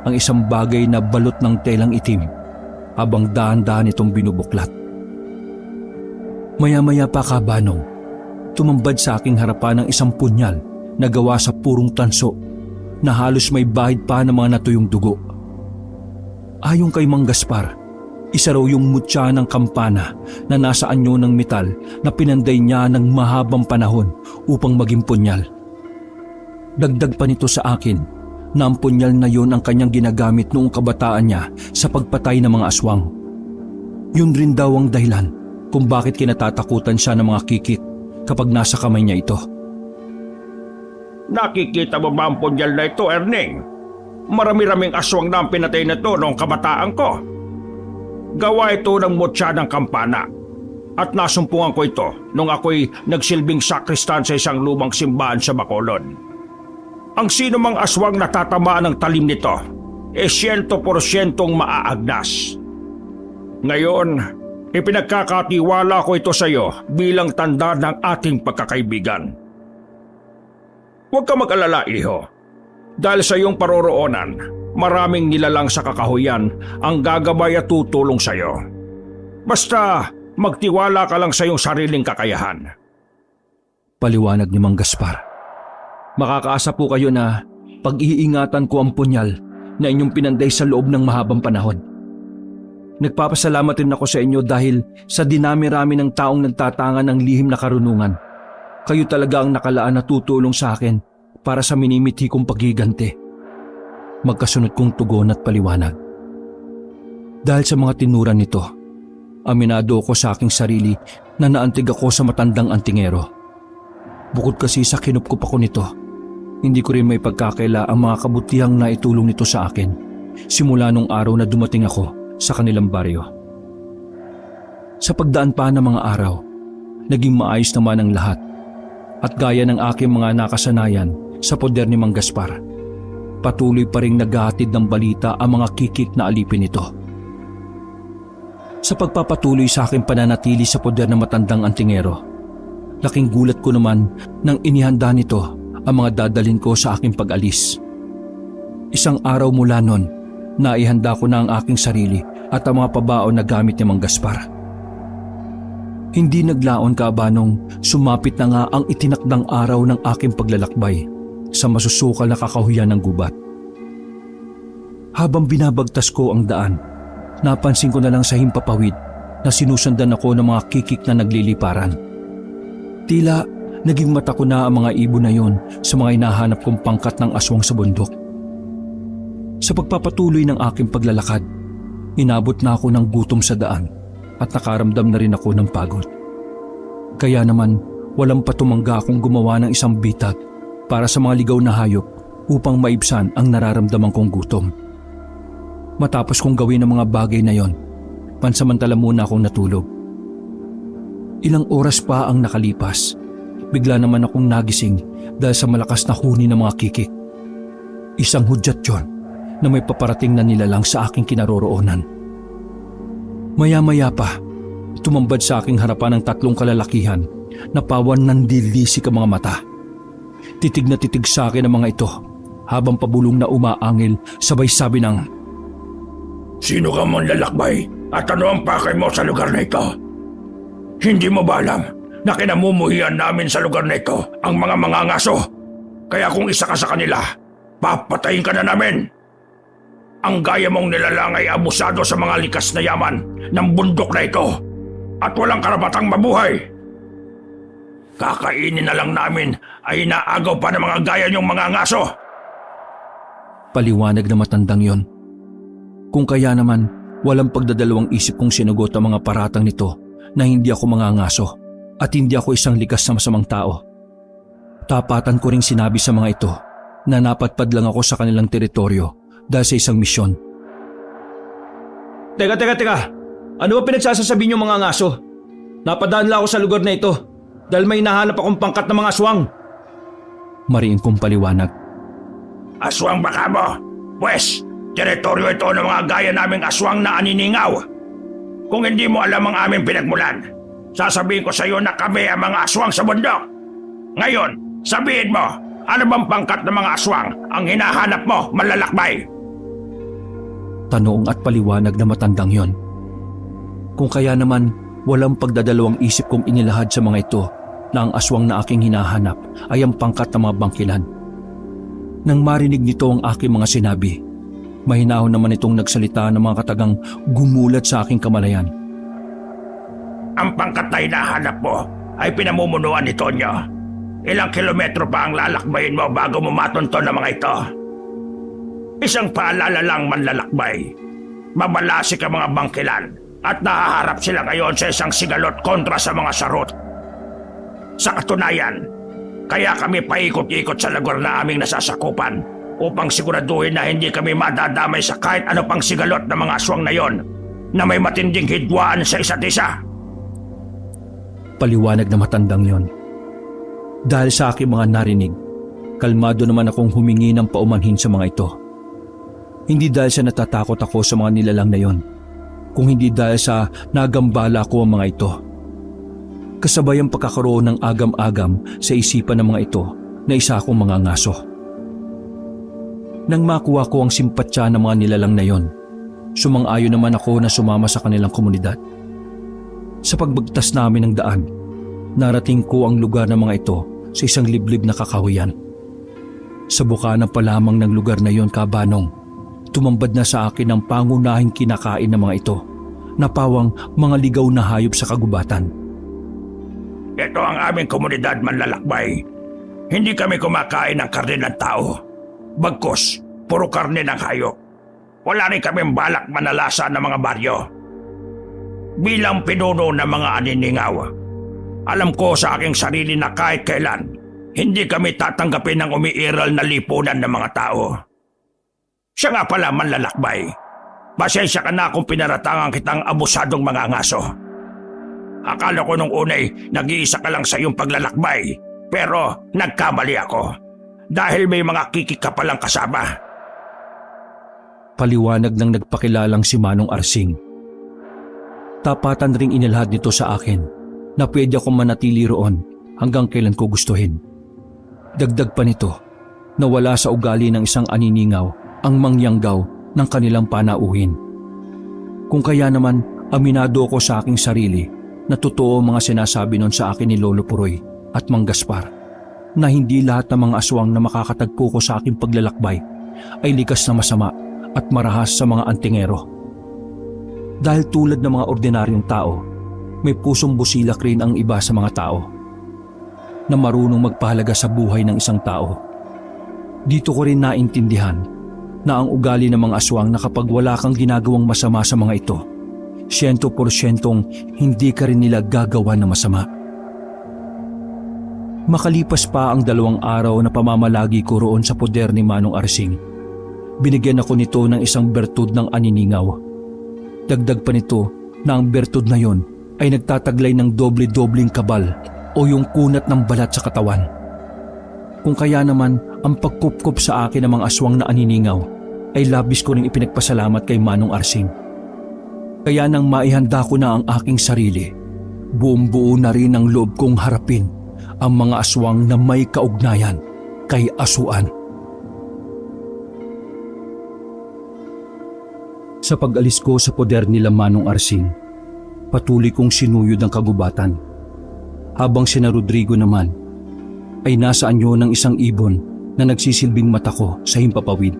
ang isang bagay na balot ng telang itim habang dahan-dahan itong binubuklat. Maya-maya pa kabanong, tumambad sa aking harapan ang isang punyal na gawa sa purong tanso na halos may bahid pa ng mga natuyong dugo. Ayon kay Mang Gaspar, isa raw yung mutya ng kampana na nasa anyo ng metal na pinanday niya ng mahabang panahon upang maging punyal. Dagdag pa nito sa akin na ang punyal na yon ang kanyang ginagamit noong kabataan niya sa pagpatay ng mga aswang. Yun rin daw ang dahilan kung bakit kinatatakutan siya ng mga kikit kapag nasa kamay niya ito. Nakikita mo ba ang punyal na ito, Erning? Marami-raming aswang na ang pinatay na ito noong kabataan ko. Gawa ito ng mutya ng kampana at nasumpungan ko ito nung ako'y nagsilbing sakristan sa isang lumang simbahan sa Bacolod. Ang sino mang aswang natatamaan ng talim nito 100% maaagnas. Ngayon, ipinagkakatiwala ko ito sa iyo bilang tanda ng ating pagkakaibigan. Huwag ka mag-alala, iho. Dahil sa iyong paroroonan, maraming nilalang sa kakahuyan ang gagabay at tutulong sa iyo. Basta magtiwala ka lang sa iyong sariling kakayahan. Paliwanag ni Mang Gaspar. Makakaasa po kayo na pag-iingatan ko ang punyal na inyong pinanday sa loob ng mahabang panahon. Nagpapasalamat rin ako sa inyo dahil sa dinami-rami ng taong nagtatangan ng lihim na karunungan. Kayo talaga ang nakalaan na tutulong sa akin para sa minimithi kong paghiganti. Magkasunod kong tugon at paliwanag. Dahil sa mga tinuran nito, aminado ako sa aking sarili na naantig ako sa matandang antingero. Bukod kasi sa kinupkup ako nito, hindi ko rin may pagkakaila ang mga kabutihang naitulong nito sa akin simula nung araw na dumating ako sa kanilang baryo. Sa pagdaan pa ng mga araw, naging maayos naman ang lahat at gaya ng aking mga nakasanayan sa poder ni Mang Gaspar, patuloy pa rin naghahatid ng balita ang mga kikik na alipin nito. Sa pagpapatuloy sa aking pananatili sa poder ng matandang antingero, laking gulat ko naman nang inihanda nito ang mga dadalhin ko sa aking pag-alis. Isang araw mula nun, naihanda ko na ang aking sarili at ang mga pabaon na gamit ni Mang Gaspar. Hindi naglaon kaabanong sumapit na nga ang itinakdang araw ng aking paglalakbay sa masusukal na kakahuyan ng gubat. Habang binabagtas ko ang daan, napansin ko na lang sa himpapawid na sinusundan ako ng mga kikik na nagliliparan. Tila naging mata ko na ang mga ibon na yon sa mga hinahanap kong pangkat ng aswang sa bundok. Sa pagpapatuloy ng aking paglalakad, inabot na ako ng gutom sa daan at nakaramdam na rin ako ng pagod. Kaya naman walang patumangga akong gumawa ng isang bitag para sa mga ligaw na hayop upang maibsan ang nararamdaman kong gutom. Matapos kong gawin ang mga bagay na yon, pansamantala muna akong natulog. Ilang oras pa ang nakalipas, bigla naman akong nagising dahil sa malakas na huni ng mga kikik. Isang hudyat yon na may paparating na nilalang sa aking kinaroroonan. Maya-maya pa, tumambad sa aking harapan ng 3 kalalakihan na pawan ng dilisik ang mga mata. Titig na titig sa akin ang mga ito habang pabulong na umaangil sabay sabi ng, Sino ka man lalakbay at ano ang pakay mo sa lugar na ito? Hindi mo ba alam na kinamumuhian namin sa lugar na ito ang mga mangangaso. Kaya kung isa ka sa kanila, papatayin ka na namin. Ang gaya mong nilalang ay abusado sa mga likas na yaman ng bundok na ito at walang karapatang mabuhay. Kakainin na lang namin ay inaagaw pa ng mga gaya niyong mga ngaso. Paliwanag na matandang yon. Kung kaya naman, walang pagdadalawang isip kong sinugot ang mga paratang nito na hindi ako mangangaso at hindi ako isang likas na masamang tao. Tapatan ko ring sinabi sa mga ito na napatpad lang ako sa kanilang teritoryo dahil sa isang misyon. Teka. Ano ba pinagsasasabi niyo mga ngaso? Napadaan lang ako sa lugar na ito dahil may nahanap akong pangkat ng mga aswang. Mariin kong paliwanag. Aswang baka mo? Pwes, teritoryo ito ng mga gaya naming aswang na aniningaw. Kung hindi mo alam ang aming pinagmulan, sasabihin ko sa iyo na kami ang mga aswang sa bundok. Ngayon, sabihin mo, ano bang pangkat ng mga aswang ang hinahanap mo, manlalakbay? Tanong at paliwanag na matandang yon. Kung kaya naman, walang pagdadalawang isip kong inilahad sa mga ito na ang aswang na aking hinahanap ay ang pangkat ng mga bangkilan. Nang marinig nito ang aking mga sinabi, mahinahon naman itong nagsalita ng mga katagang gumulat sa aking kamalayan. Ang pangkat na hinahanap mo ay pinamumunuan ni Tonyo. Ilang kilometro pa ang lalakbayin mo bago mo matunton ng mga ito. Isang paalala lang manlalakbay. Mabalasik ang mga bangkilan at nahaharap sila ngayon sa isang sigalot kontra sa mga sarot. Sa katunayan, kaya kami paikot-ikot sa lugar na aming nasasakupan upang siguraduhin na hindi kami madadamay sa kahit ano pang sigalot ng mga aswang na yon na may matinding hidwaan sa isa't isa. Paliwanag na matandang yon. Dahil sa aking mga narinig, kalmado naman akong humingi ng paumanhin sa mga ito. Hindi dahil sa natatakot ako sa mga nilalang na yon, kung hindi dahil sa nagambala ko ang mga ito. Kasabay ang pagkakaroon ng agam-agam sa isipan ng mga ito na isa akong mga ngaso. Nang makuha ko ang simpatya ng mga nilalang na yon, sumang-ayon naman ako na sumama sa kanilang komunidad. Sa pagbagtas namin ng daan, narating ko ang lugar ng mga ito sa isang liblib na kakahuyan. Sa bukana pa lamang ng lugar na yon, kabanong, tumambad na sa akin ang pangunahing kinakain ng mga ito, na pawang mga ligaw na hayop sa kagubatan. Ito ang aming komunidad, manlalakbay. Hindi kami kumakain ng karne ng tao. Bagkus, puro karne ng hayop. Wala rin kaming balak manalasa ng mga baryo. Bilang pinuno ng mga aniningaw, alam ko sa aking sarili na kahit kailan, hindi kami tatanggapin ng umiiral na lipunan ng mga tao. Siya nga pala, manlalakbay. Pasensya ka na kung pinaratangan kitang abusadong mga ngaso. Akala ko nung unay nag-iisa ka lang sa iyong paglalakbay, pero nagkamali ako dahil may mga kikik ka palang kasama. Paliwanag ng nagpakilalang si Manong Arsing. Tapatan ring inilahad nito sa akin na pwede akong manatili roon hanggang kailan ko gustuhin. Dagdag pa nito na wala sa ugali ng isang aniningaw ang mangyanggaw ng kanilang panauhin. Kung kaya naman, aminado ako sa aking sarili na totoo mga sinasabi nun sa akin ni Lolo Puroy at Mang Gaspar, na hindi lahat ng mga aswang na makakatagpo ko sa aking paglalakbay ay likas na masama at marahas sa mga antingero. Dahil tulad ng mga ordinaryong tao, may pusong busilak rin ang iba sa mga tao na marunong magpahalaga sa buhay ng isang tao. Dito ko rin naintindihan na ang ugali ng mga aswang na kapag wala kang ginagawang masama sa mga ito, 100% hindi ka rin nila gagawa ng masama. Makalipas pa ang 2 araw na pamamalagi ko roon sa poder ni Manong Arsing, binigyan ako nito ng isang bertud ng aniningaw. Dagdag pa nito na ang bertud na yon ay nagtataglay ng doble-dobling kabal o yung kunat ng balat sa katawan. Kung kaya naman ang pagkupkop sa akin ng mga aswang na aniningaw ay labis ko rin ipinagpasalamat kay Manong Arsing. Kaya nang maihanda ko na ang aking sarili, buong-buo na rin ang loob kong harapin ang mga aswang na may kaugnayan kay Asuan. Sa pag-alis ko sa poder nila Manong Arsing, patuloy kong sinuyod ang kagubatan. habang sina Rodrigo naman ay nasa anyo ng isang ibon na nagsisilbing mata ko sa himpapawid.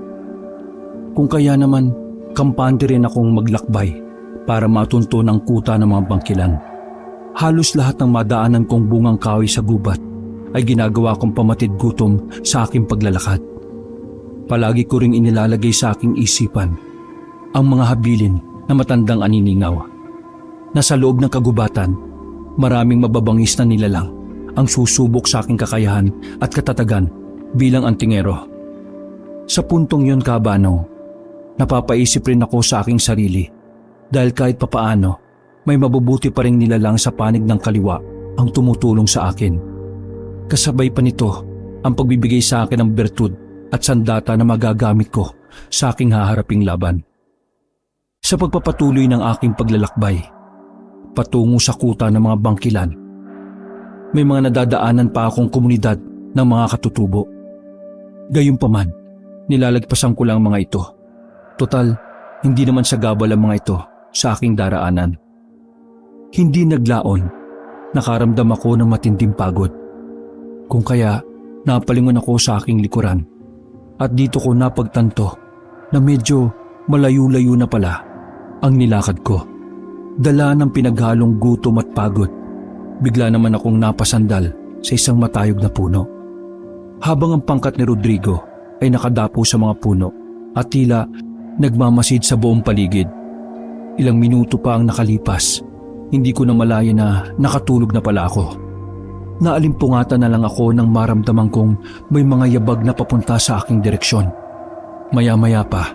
Kung kaya naman, kampante rin akong maglakbay para matunto ng kuta ng mga bangkilan. Halos lahat ng madaanan kong bungang kahoy sa gubat ay ginagawa kong pamatid gutom sa aking paglalakad. Palagi ko ring inilalagay sa aking isipan ang mga habilin na matandang aniningaw. Nasa loob ng kagubatan, maraming mababangis na nilalang ang susubok sa aking kakayahan at katatagan bilang antingero. Sa puntong yon, Kabano, napapaisip rin ako sa aking sarili dahil kahit papaano may mabubuti pa ring nilalang sa panig ng kaliwa ang tumutulong sa akin. Kasabay pa nito ang pagbibigay sa akin ng bertud at sandata na magagamit ko sa aking haharaping laban. Sa pagpapatuloy ng aking paglalakbay patungo sa kuta ng mga bangkilan, may mga nadadaanan pa akong komunidad ng mga katutubo. Gayunpaman, nilalagpasan ko lang mga ito. Total, hindi naman sagabal ang mga ito sa aking daraanan. Hindi naglaon, nakaramdam ako ng matinding pagod. Kung kaya, napalingon ako sa aking likuran at dito ko napagtanto na medyo malayo-layo na pala ang nilakad ko. Dala ng pinaghalong gutom at pagod, bigla naman akong napasandal sa isang matayog na puno. Habang ang pangkat ni Rodrigo ay nakadapo sa mga puno at tila nagmamasid sa buong paligid. Ilang minuto pa ang nakalipas, hindi ko na malaya na nakatulog na pala ako. Naalimpungatan na lang ako nang maramdaman kong may mga yabag na papunta sa aking direksyon. Maya-maya pa,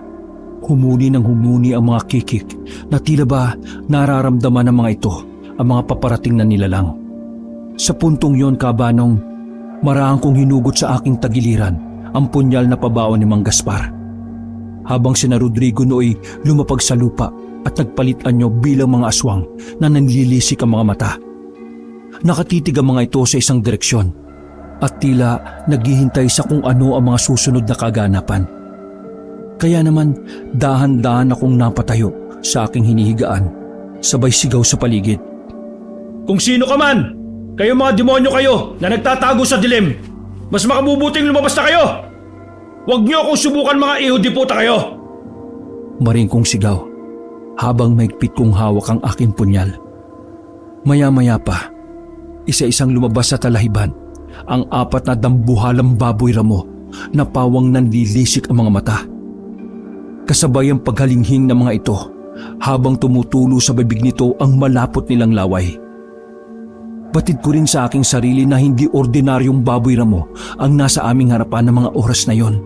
humuni ng humuni ang mga kikik na tila ba nararamdaman ng mga ito ang mga paparating na nilalang. Sa puntong yon, Kabanong, marahang kong hinugot sa aking tagiliran ang punyal na pabaon ni Mang Gaspar. Habang sina Rodrigo nooy lumapag sa lupa at nagpalit anyo bilang mga aswang na nanlilisik ang mga mata. Nakatitig ang mga ito sa isang direksyon at tila naghihintay sa kung ano ang mga susunod na kaganapan. Kaya naman dahan-dahan akong napatayo sa aking hinihigaan, sabay sigaw sa paligid. Kung sino ka man, kayo mga demonyo kayo na nagtatago sa dilim, mas makabubuting lumabas na kayo! Huwag niyo akong subukan, mga iho-diputa kayo! Maring kong sigaw habang maigpit kong hawak ang aking punyal. Maya-maya pa, isa-isang lumabas sa talahiban ang 4 na dambuhalang baboy ramo na pawang nanlilisik ang mga mata. Kasabay ang paghalinghing ng mga ito habang tumutulo sa bibig nito ang malapot nilang laway. Batid ko rin sa aking sarili na hindi ordinaryong baboy ramo ang nasa aming harapan ng mga oras na yon.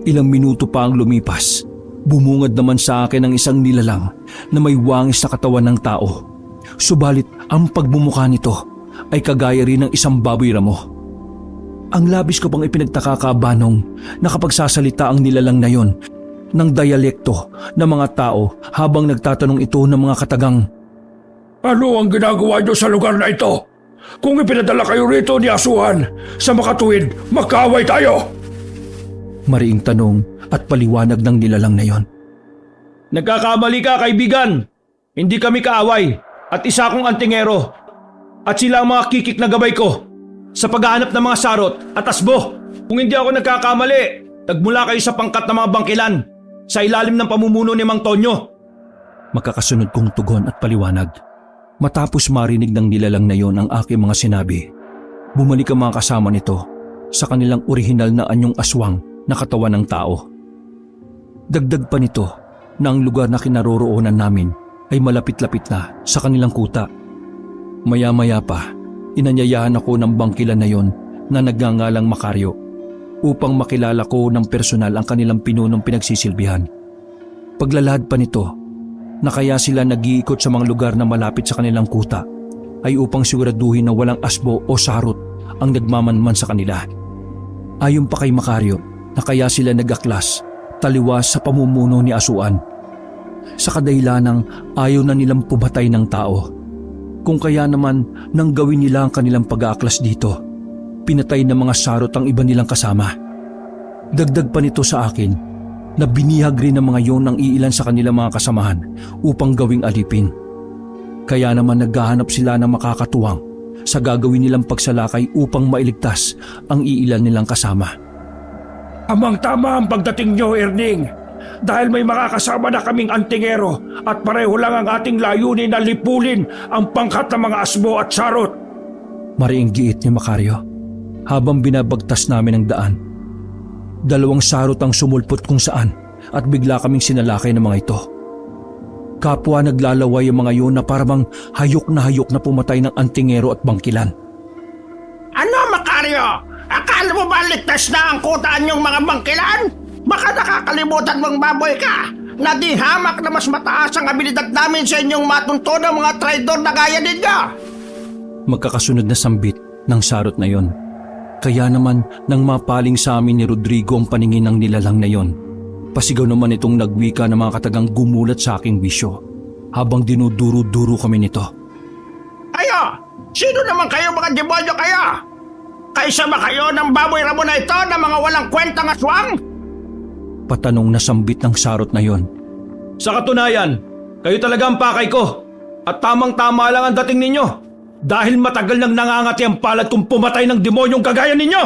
Ilang minuto pa ang lumipas, bumungad naman sa akin ang isang nilalang na may wangis na katawan ng tao. Subalit ang pagbumuka nito ay kagaya rin ng isang baboy ramo. Ang labis ko pang ipinagtaka, Kabanong, na kapag sasalita ang nilalang na yon ng dialekto ng mga tao habang nagtatanong ito ng mga katagang, Ano ang ginagawa niyo sa lugar na ito? Kung ipinadala kayo rito ni Asuhan, sa makatuwid, magkaaway tayo! Mariing tanong at paliwanag ng nilalang na yon. Nagkakamali ka, kaibigan! Hindi kami kaaway at isa akong antingero at sila ang mga kikik na gabay ko sa paghahanap ng mga sarot at asbo. Kung hindi ako nagkakamali, nagmula kayo sa pangkat ng mga bangkilan sa ilalim ng pamumuno ni Mang Tonyo. Makakasunod kong tugon at paliwanag. Matapos marinig ng nilalang na yon ang aking mga sinabi, bumalik ang mga kasama nito sa kanilang orihinal na anyong aswang na katawan ng tao. Dagdag pa nito na ang lugar na kinaroroonan namin ay malapit-lapit na sa kanilang kuta. Maya-maya pa, inanyayahan ako ng bangkilan na yon na nagngangalang Makaryo upang makilala ko ng personal ang kanilang pinunong pinagsisilbihan. Paglalahad pa nito, na kaya sila nag-iikot sa mga lugar na malapit sa kanilang kuta ay upang siguraduhin na walang asbo o sarot ang nagmamanman sa kanila. Ayon pa kay Makaryo na kaya sila nag-aklas taliwas sa pamumuno ni Asuan sa kadahilanang ayaw na nilang pumatay ng tao. Kung kaya naman nang gawin nila ang kanilang pag-aaklas dito, pinatay ng mga sarot ang iba nilang kasama. Dagdag pa nito sa akin na binihag rin ng mga yon ng iilan sa kanilang mga kasamahan upang gawing alipin. Kaya naman naghahanap sila ng makakatuwang sa gagawin nilang pagsalakay upang mailigtas ang iilan nilang kasama. Tamang-tama ang pagdating nyo, Erning. Dahil may makakasama na kaming antingero at pareho lang ang ating layunin na lipulin ang pangkat ng mga asbo at sarot. Mariing giit ni Macario habang binabagtas namin ang daan. 2 sarot ang sumulpot kung saan at bigla kaming sinalakay ng mga ito. Kapwa naglalaway ang mga yun na parang hayok na pumatay ng antingero at bangkilan. Ano, Macario? Akala mo ba ligtas na ang kutaan yung mga bangkilan? Baka nakakalimutan mong baboy ka na di hamak na mas mataas ang abilidad namin sa inyong matunto ng mga traidor na gaya ninyo. Magkakasunod na sambit ng sarot na yon. Kaya naman nang mapaling sa amin ni Rodrigo ang paningin ng nilalang na yon, pasigaw naman itong nagwika ng mga katagang gumulat sa aking bisyo habang dinuduro-duro kami nito. Ayo! Sino naman kayo mga demonyo kayo? Kaisa ba kayo ng baboy ramo na ito na mga walang kwentang aswang? Patanong na sambit ng sarot na yon. Sa katunayan, kayo talaga ang pakay ko at tamang-tama lang ang dating ninyo dahil matagal nang nangangati ang palad kong pumatay ng demonyong kagaya ninyo!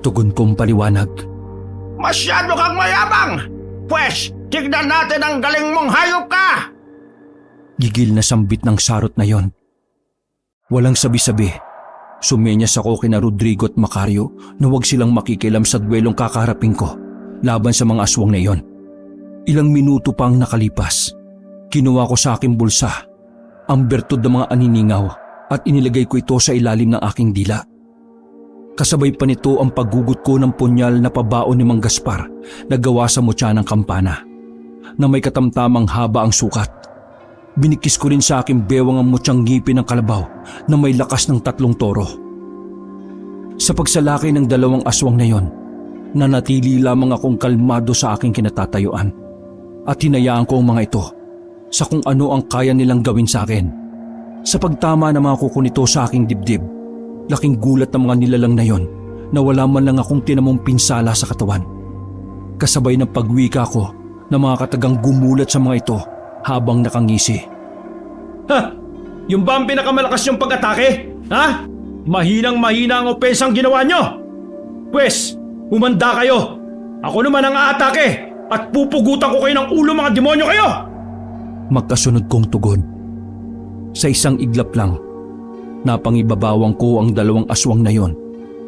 Tugon kong paliwanag. Masyado kang mayabang! Pwes, tignan natin ang galing mong hayop ka! Gigil na sambit ng sarot na yon. Walang sabi-sabi, sumenyas ako kina Rodrigo at Macario na huwag silang makikialam sa duelong kakaharapin ko laban sa mga aswang na iyon. Ilang minuto pang nakalipas, kinuha ko sa aking bulsa ang bertud ng mga aniningaw at inilagay ko ito sa ilalim ng aking dila. Kasabay pa nito ang paggugot ko ng punyal na pabaon ni Mang Gaspar na gawa sa mutya ng kampana na may katamtamang haba ang sukat. Binikis ko rin sa aking bewang ang mutyang ngipin ng kalabaw na may lakas ng 3 toro. Sa pagsalakay ng 2 aswang na yon, nanatili lamang akong kalmado sa aking kinatatayuan at hinayaan ko ang mga ito sa kung ano ang kaya nilang gawin sa akin. Sa pagtama ng mga kuko nito sa aking dibdib, laking gulat ng mga nilalang na yon na wala man lang akong tinamong pinsala sa katawan. Kasabay ng pagwika ko na mga katagang gumulat sa mga ito habang nakangisi. Ha? Yung ba ang pinakamalakas yung pag-atake? Ha? Mahinang-mahina ang opensang ginawa nyo! Pwes, humanda kayo! Ako naman ang aatake at pupugutan ko kayo ng ulo mga demonyo kayo! Magkasunod kong tugon. Sa isang iglap lang, napangibabawang ko ang 2 aswang na yon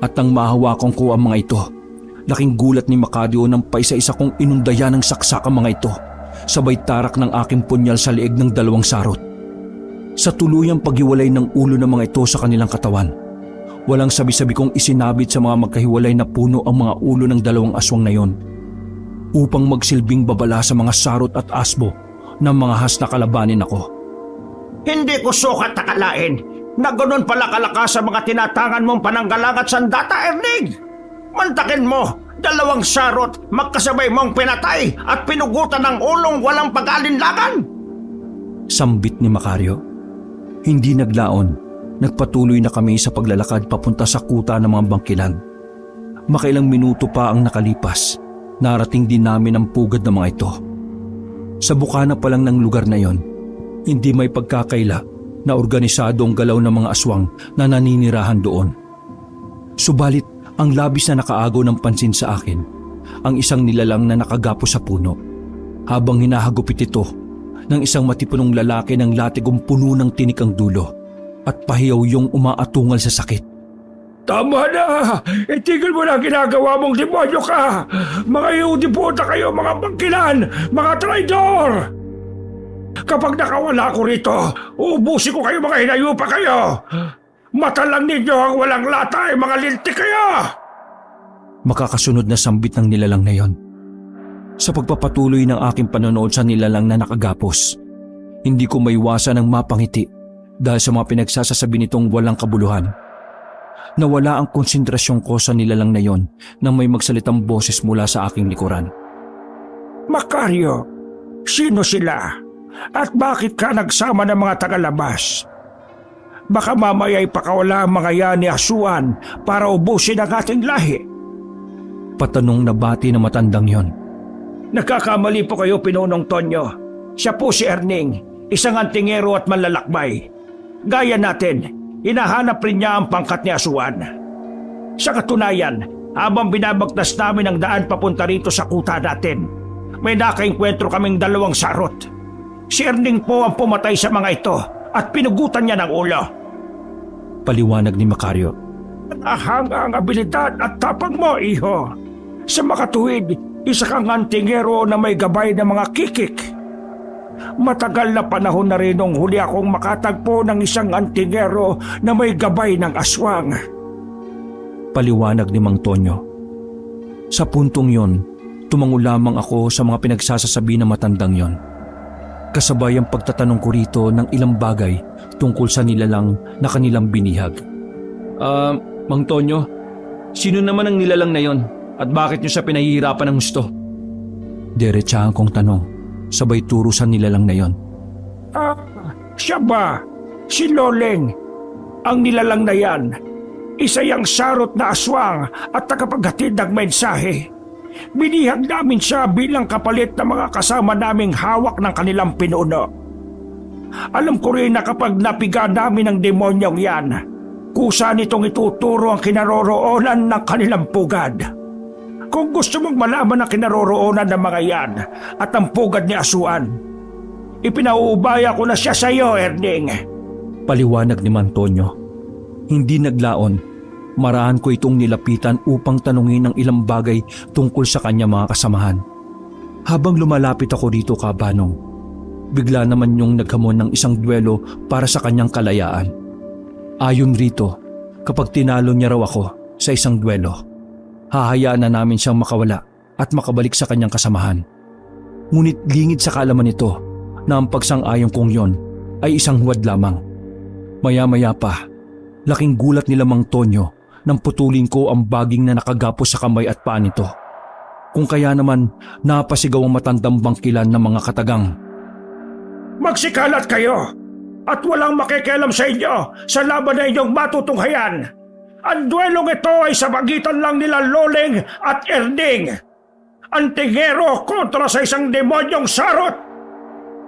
at nang mahawakan ko ang mga ito, laking gulat ni Macario nang paisa-isa kong inundaya ng saksak ang mga ito, sabay tarak ng aking punyal sa leeg ng 2 sarot. Sa tuluyang paghiwalay ng ulo ng mga ito sa kanilang katawan, walang sabi-sabi kong isinabit sa mga magkahiwalay na puno ang mga ulo ng 2 aswang na yon upang magsilbing babala sa mga sarot at asbo ng mga has na kalabanin ako. Hindi ko sukat akalain na ganun pala kalakas sa mga tinatangan mong pananggalang at sandata, Erning! Mantakin mo, 2 sarot magkasabay mong pinatay at pinugutan ng ulong walang pag-alinlangan! Sambit ni Macario. Hindi naglaon, nagpatuloy na kami sa paglalakad papunta sa kuta ng mga bangkilan. Makailang minuto pa ang nakalipas, narating din namin ang pugad ng mga ito. Sa bukana pa lang ng lugar na yon, hindi may pagkakaila na organisado ang galaw ng mga aswang na naninirahan doon. Subalit ang labis na nakaagaw ng pansin sa akin, ang isang nilalang na nakagapo sa puno, habang hinahagupit ito ng isang matipunong lalaki ng latigong puno ng tinik ang dulo at pahiyaw yung umaatungal sa sakit. Tama na! Itigil mo na ang ginagawa mong demonyo ka! Mga Yudipota kayo, mga bangkilan! Mga traidor! Kapag nakawala ko rito, uubusin ko kayo, mga hinayupa kayo! Mata lang ninyo ang walang latay, mga lintik kayo! Makakasunod na sambit ng nilalang na yon. Sa pagpapatuloy ng aking panonood sa nilalang na nakagapos, hindi ko maiwasan ang mapangiti dahil sa mga pinagsasasabi nitong walang kabuluhan. Nawala ang konsentrasyon ko sa nilalang na yon nang may magsalitang boses mula sa aking likuran. Macario, sino sila? At bakit ka nagsama ng mga tagalabas? Baka mamaya'y pakawala ang mga yan ni Asuan para ubusin ang ating lahi. Patanong na bati na matandang yon. Nagkakamali po kayo, Pinunong Tonyo. Siya po si Erning, isang antingero at manlalakbay. Gaya natin, hinahanap rin niya ang pangkat ni Asuan. Sa katunayan, habang binabagtas namin ang daan papunta rito sa kuta natin, may nakaengkwentro kaming 2 sarot. Si Erning po ang pumatay sa mga ito at pinugutan niya ng ulo. Paliwanag ni Macario. Nahanga ang abilidad at tapang mo, iho. Sa makatuwid, isa kang antingero na may gabay ng mga kikik. Matagal na panahon na rin nung huli akong makatagpo ng isang antingero na may gabay ng aswang. Paliwanag ni Mang Tonyo. Sa puntong yon, tumango lamang ako sa mga pinagsasasabi ng matandang yon. Kasabay ang pagtatanong ko rito ng ilang bagay tungkol sa nilalang na kanilang binihag. Mang Tonyo, sino naman ang nilalang na yon at bakit nyo siya pinahihirapan ng gusto? Diretsahan kong tanong, sabay turo sa nilalang na yon. Siya ba? Si Loleng. Ang nilalang na yan, isa yang sarot na aswang at tagapaghatid ng mensahe. Binihag namin siya bilang kapalit ng mga kasama naming hawak ng kanilang pinuno. Alam ko rin na kapag napiga namin ng demonyong yan, kusa nitong ituturo ang kinaroroonan ng kanilang pugad. Kung gusto mong malaman ang kinaroroonan ng mga yan at ang pugad ni Asuan, ipinauubaya ko na siya sa iyo, Erning. Paliwanag ni Mantonyo. Hindi naglaon. Marahan ko itong nilapitan upang tanungin ang ilang bagay tungkol sa kanya mga kasamahan. Habang lumalapit ako dito, Kabanong, bigla naman yung naghamon ng isang duelo para sa kanyang kalayaan. Ayon rito, kapag tinalo niya raw ako sa isang duelo, hahayaan na namin siyang makawala at makabalik sa kanyang kasamahan. Ngunit lingid sa kaalaman nito na ang pagsang-ayon kong yon ay isang huwad lamang. Maya-maya pa, laking gulat nila Mang Tonyo nang putulin ko ang baging na nakagapos sa kamay at paa nito. Kung kaya naman napasigaw ang matandang bangkilan ng mga katagang. Magsikalat kayo at walang makikialam sa inyo sa laban na inyong matutunghayan. Ang duelong ito ay sa pagitan lang nila Loleng at Erning. Antingero kontra sa isang demonyong sarot.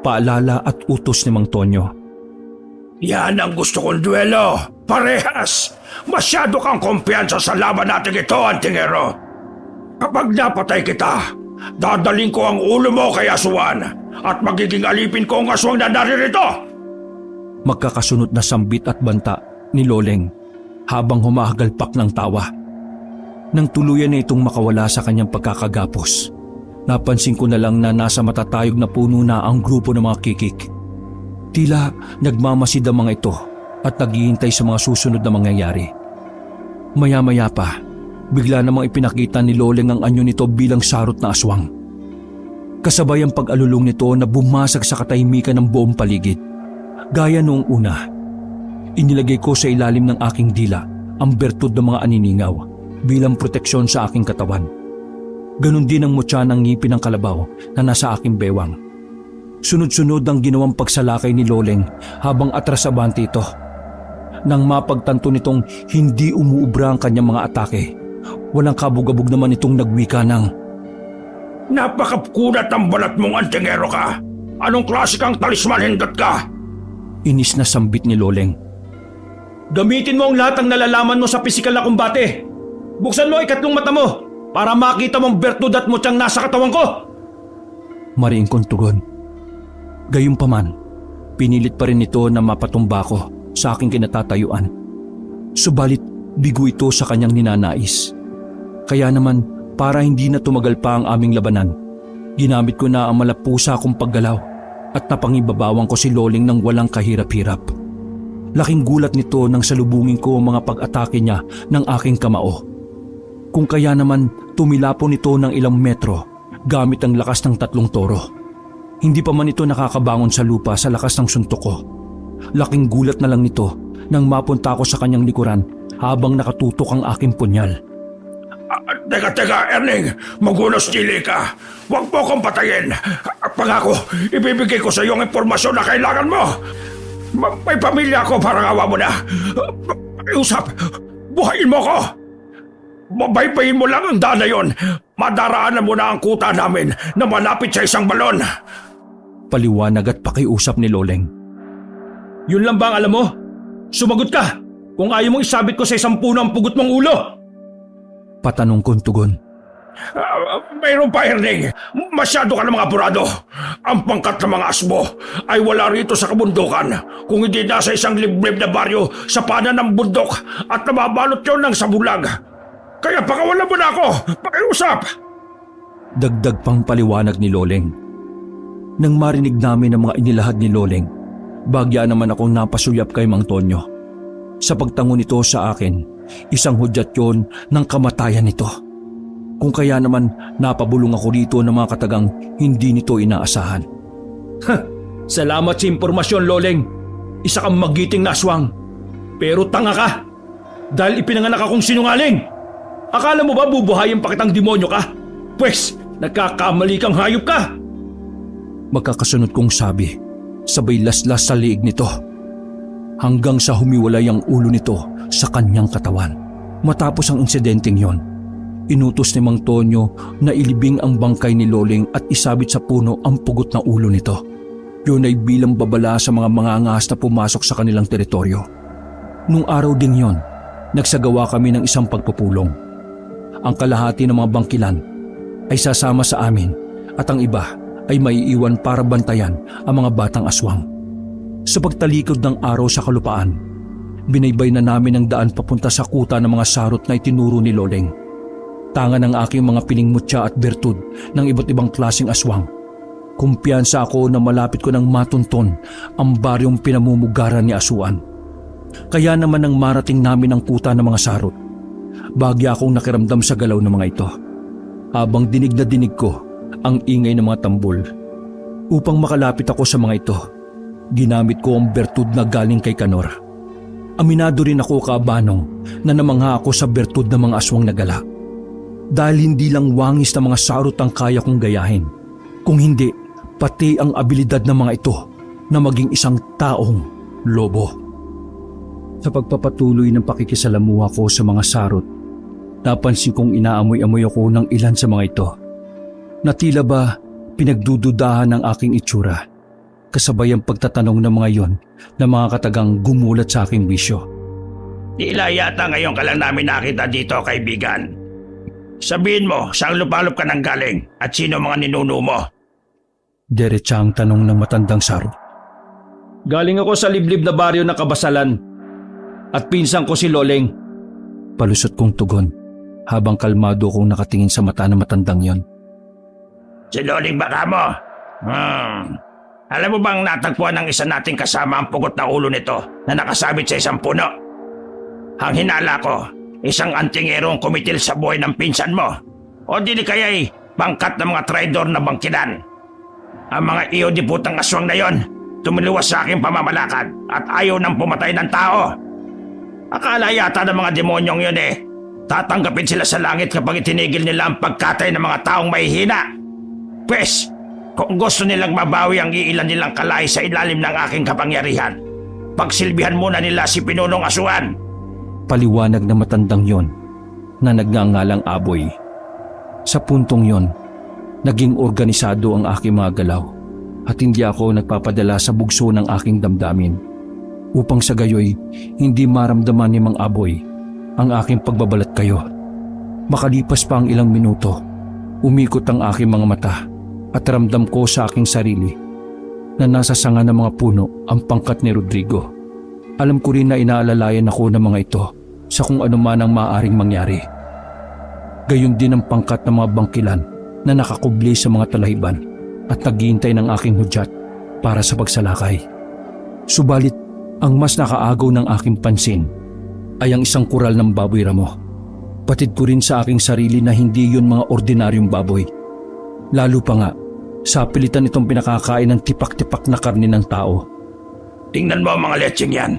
Paalala at utos ni Mang Tonyo. Yan ang gusto kong duelo. Parehas. Masyado kang kumpiyansa sa laban natin ito, Antingero. Kapag napatay kita, dadaling ko ang ulo mo kay Asuan at magiging alipin ko ang aswang na naririto. Magkakasunod na sambit at banta ni Loleng habang humahagalpak ng tawa. Nang tuluyan na itong makawala sa kanyang pagkakagapos, napansin ko na lang na nasa matatayog na puno na ang grupo ng mga kikik. Tila nagmamasid ang mga ito at naghihintay sa mga susunod na mangyayari. Maya-maya pa, bigla namang ipinakita ni Loleng ang anyo nito bilang sarot na aswang. Kasabay ang pag-alulong nito na bumasag sa katahimikan ng buong paligid. Gaya noong una, inilagay ko sa ilalim ng aking dila ang bertud ng mga aniningaw bilang proteksyon sa aking katawan. Ganon din ang mutya ng ngipin ng kalabaw na nasa aking bewang. Sunod-sunod ang ginawang pagsalakay ni Loleng habang atras abante ito. Nang mapagtanto nitong hindi umuubra ang kanyang mga atake, walang kabog-abog naman itong nagwika ng, Napakakunat ang balat mong, Antingero ka. Anong klase kang talisman hindot ka? Inis na sambit ni Loleng. Gamitin mo ang lahat ng nalalaman mo sa pisikal na kumbate. Buksan mo ikatlong mata mo para makita mong bertud at mutyang nasa katawan ko. Mariing kong tugon. Gayunpaman, pinilit pa rin ito na mapatumba ko sa aking kinatatayuan. Subalit bigo ito sa kanyang ninanais. Kaya naman para hindi na tumagal pa ang aming labanan, ginamit ko na ang malapusa kong paggalaw at napangibabawang ko si Loleng ng walang kahirap-hirap. Laking gulat nito nang salubungin ko ang mga pag-atake niya ng aking kamao. Kung kaya naman tumilapon ito ng ilang metro gamit ang lakas ng 3 toro. Hindi pa man ito nakakabangon sa lupa sa lakas ng suntok ko. Laking gulat na lang nito nang mapunta ako sa kanyang likuran habang nakatutok ang aking punyal. Teka, Erning, magunos dili ka. Huwag mo akong patayin. Pangako, ibibigay ko sa iyo ang impormasyon na kailangan mo. May pamilya ako, parang awa mo na. Usap, buhayin mo ko. Baybayin mo lang ang daan na yon. Madaraanan mo na ang kuta namin na malapit sa isang balon. Paliwanag at pakiusap ni Loleng. Yun lang ba ang alam mo? Sumagot ka! kung ayaw mong isabit ko sa isang puno ang pugot mong ulo? Patanong kong tugon. Mayroon pa, Erning. Masyado ka namang apurado. Ang pangkat ng mga asmo ay wala rito sa kabundukan kung hindi nasa isang liblib na baryo sa panan ng bundok at nababalot yun ng sabulag. Kaya pakawalan mo na ako. Pakiusap. Dagdag pang paliwanag ni Loleng. Nang marinig namin ang mga inilahad ni Loleng, bagya naman akong napasuyap kay Mang Tonyo. Sa pagtango nito sa akin, isang hudyat yon ng kamatayan nito. Kung kaya naman napabulong ako dito ng mga katagang hindi nito inaasahan. Salamat sa impormasyon, Loleng. Isa kang magiting na aswang. Pero tanga ka. Dahil ipinanganak akong sinungaling. Akala mo ba bubuhayin pa kitang demonyo ka? Pwes, nagkakamali kang hayop ka. Magkakasunod kong sabi, sabay laslas sa liig nito. Hanggang sa humiwalay ang ulo nito sa kanyang katawan. Matapos ang insidenteng yon, inutos ni Mang Tonyo na ilibing ang bangkay ni Loleng at isabit sa puno ang pugot na ulo nito. Yun ay bilang babala sa mga mangangahas na pumasok sa kanilang teritoryo. Nung araw ding yon, nagsagawa kami ng isang pagpupulong. Ang kalahati ng mga bangkilan ay sasama sa amin at ang iba ay maiiwan para bantayan ang mga batang aswang. Sa pagtalikod ng araw sa kalupaan, binaybay na namin ang daan papunta sa kuta ng mga sarot na itinuro ni Loleng. Tangan ng aking mga piningmutya at bertud ng iba't ibang klaseng aswang. Kumpiyansa ako na malapit ko nang matunton ang baryong pinamumugaran ni Asuan. Kaya naman nang marating namin ang kuta ng mga sarot, bagya akong nakiramdam sa galaw ng mga ito. Habang dinig na dinig ko ang ingay ng mga tambol. Upang makalapit ako sa mga ito, ginamit ko ang bertud na galing kay Kanor. Aminado rin ako, Kaabanong, na namangha ako sa bertud ng mga aswang na gala. Dahil hindi lang wangis na mga sarot ang kaya kong gayahin, kung hindi pati ang abilidad ng mga ito na maging isang taong lobo. Sa pagpapatuloy ng pakikisalamuha ko sa mga sarot, napansin kong inaamoy-amoy ako ng ilan sa mga ito. Na tila ba pinagdududahan ng aking itsura, kasabay ang pagtatanong ng mga iyon na mga katagang gumulat sa aking bisyo. Tila yata ngayon ka lang namin nakita dito, kaibigan. Sabihin mo, saan lupalop ka nang galing at sino mga ninuno mo? Diretsa ang tanong ng matandang sarot. Galing ako sa liblib na baryo ng Kabasalan at pinsan ko si Loleng. Palusot kong tugon habang kalmado kong nakatingin sa mata ng matandang yon. Si Loleng baka mo? Alam mo bang natagpuan ng isa nating kasama ang pugot na ulo nito na nakasabit sa isang puno? Ang hinala ko, isang antingero ang kumitil sa buhay ng pinsan mo. O dili kaya'y pangkat ng mga traidor na bangkilan. Ang mga iyo di putang aswang na yon, tumiliwas sa aking pamamalakad at ayaw nang pumatay ng tao. Akala yata ng mga demonyong yun tatanggapin sila sa langit kapag itinigil nila ang pagkatay ng mga taong mahihina. Pwes, kung gusto nilang mabawi ang iilan nilang kalay sa ilalim ng aking kapangyarihan, pagsilbihan muna nila si Pinunong Asuan. Paliwanag na matandang yon na nagngangalang Aboy. Sa puntong yon, naging organisado ang aking mga galaw at hindi ako nagpapadala sa bugso ng aking damdamin. Upang sa gayoy, hindi maramdaman ni Mang Aboy ang aking pagbabalat kayo. Makalipas pa ang ilang minuto, umikot ang aking mga mata at ramdam ko sa aking sarili na nasa sanga ng mga puno ang pangkat ni Rodrigo. Alam ko rin na inaalalayan ako ng mga ito sa kung ano man ang maaaring mangyari. Gayon din ang pangkat ng mga bangkilan na nakakubli sa mga talahiban at naghihintay ng aking hudyat para sa pagsalakay. Subalit, ang mas nakaagaw ng aking pansin ay ang isang kural ng baboy ramo. Patid ko rin sa aking sarili na hindi yun mga ordinaryong baboy. Lalo pa nga, sa pilitan itong pinakakain ng tipak-tipak na karne ng tao. Tingnan mo ang mga lecheng yan.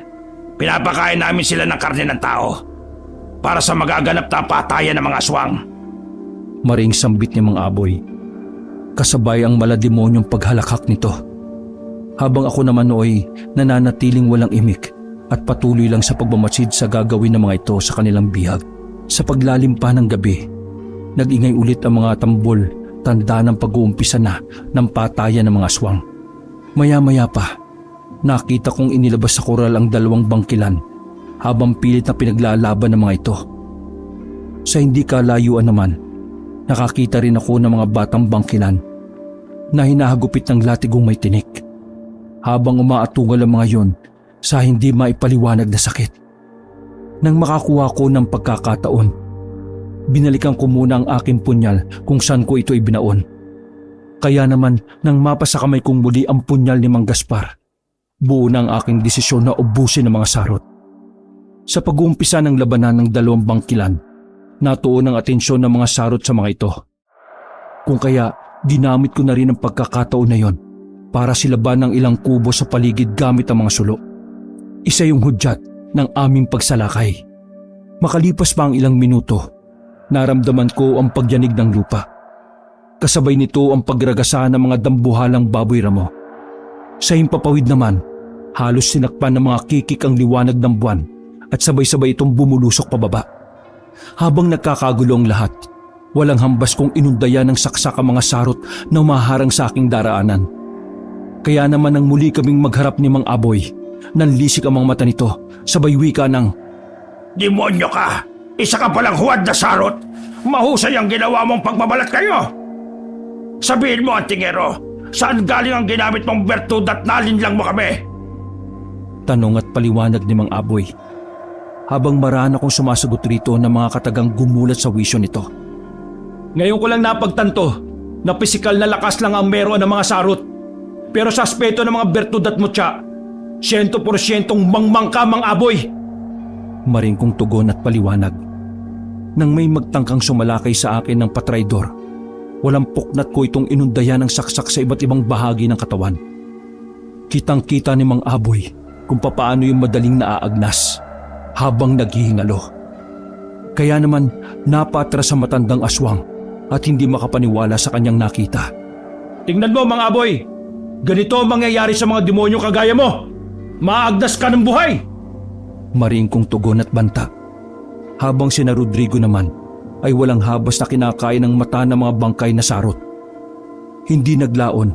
Pinapakain namin sila ng karne ng tao para sa magaganap na patayan ng mga aswang. Maring sambit ni Mang Aboy. Kasabay ang malademonyong paghalakhak nito. Habang ako naman nooy nananatiling walang imik at patuloy lang sa pagmamatsid sa gagawin ng mga ito sa kanilang bihag. Sa paglalim pa ng gabi, nag-ingay ulit ang mga tambol, tanda ng pag-uumpisa na ng patayan ng mga aswang. Maya-maya pa, nakita kong inilabas sa koral ang dalawang bangkilan habang pilit na pinaglalaban ng mga ito. Sa hindi kalayuan naman, nakakita rin ako ng mga batang bangkilan na hinahagupit ng latigong may tinik habang umaatungal ang mga yon sa hindi maipaliwanag na sakit. Nang makakuha ko ng pagkakataon, binalikan ko muna ang aking punyal kung saan ko ito ibinaon. Kaya naman nang mapasa kamay kong muli ang punyal ni Mang Gaspar, buo na ang aking desisyon na ubusin ang mga sarot. Sa pag-uumpisa ng labanan ng dalawang bangkilan, natuon ang atensyon ng mga sarot sa mga ito. Kung kaya, ginamit ko na rin ang pagkakataon na yon para silaban ng ilang kubo sa paligid gamit ang mga sulo. Isa yung hudyat ng aming pagsalakay. Makalipas pa ang ilang minuto, naramdaman ko ang pagyanig ng lupa. Kasabay nito ang pagragasa ng mga dambuhalang baboy ramo. Sa himpapawid naman, halos sinakpan ng mga kikik ang liwanag ng buwan at sabay-sabay itong bumulusok pababa. Habang nagkakagulo ang lahat, walang hambas kong inundayan ng saksak ang mga sarot na umaharang sa aking daraanan. Kaya naman nang muli kaming magharap ni Mang Aboy, nanlisik ang mga mata nito, sabay wika ng, Demonyo ka! Isa ka palang huwad na sarot! Mahusay ang ginawa mong pagbabalat kayo! Sabihin mo, Antingero, saan galing ang ginamit mong bertud at nalinlang mo kami? tanong at paliwanag ni Mang Aboy. Habang maraan akong sumasagot rito ng mga katagang gumulat sa wisyo nito. Ngayon ko lang napagtanto na pisikal na lakas lang ang meron ng mga sarot. Pero sa aspeto ng mga bertud at mutya, 100% mangmang ka, Mang Aboy. Maring kong tugon at paliwanag. Nang may magtangkang sumalakay sa akin ng patraydor, walang puknat ko itong inundayan ng saksak sa iba't ibang bahagi ng katawan. Kitang-kita ni Mang Aboy kung papaano yung madaling naaagnas habang naghihingalo. Kaya naman napatras sa matandang aswang at hindi makapaniwala sa kanyang nakita. Tingnan mo, Mang Aboy. Ganito ang mangyayari sa mga demonyo kagaya mo. Maagdas ka ng buhay. Maring kong tugon at banta. Habang sina Rodrigo naman ay walang habas na kinakain ng mata ng mga bangkay na sarot. Hindi naglaon,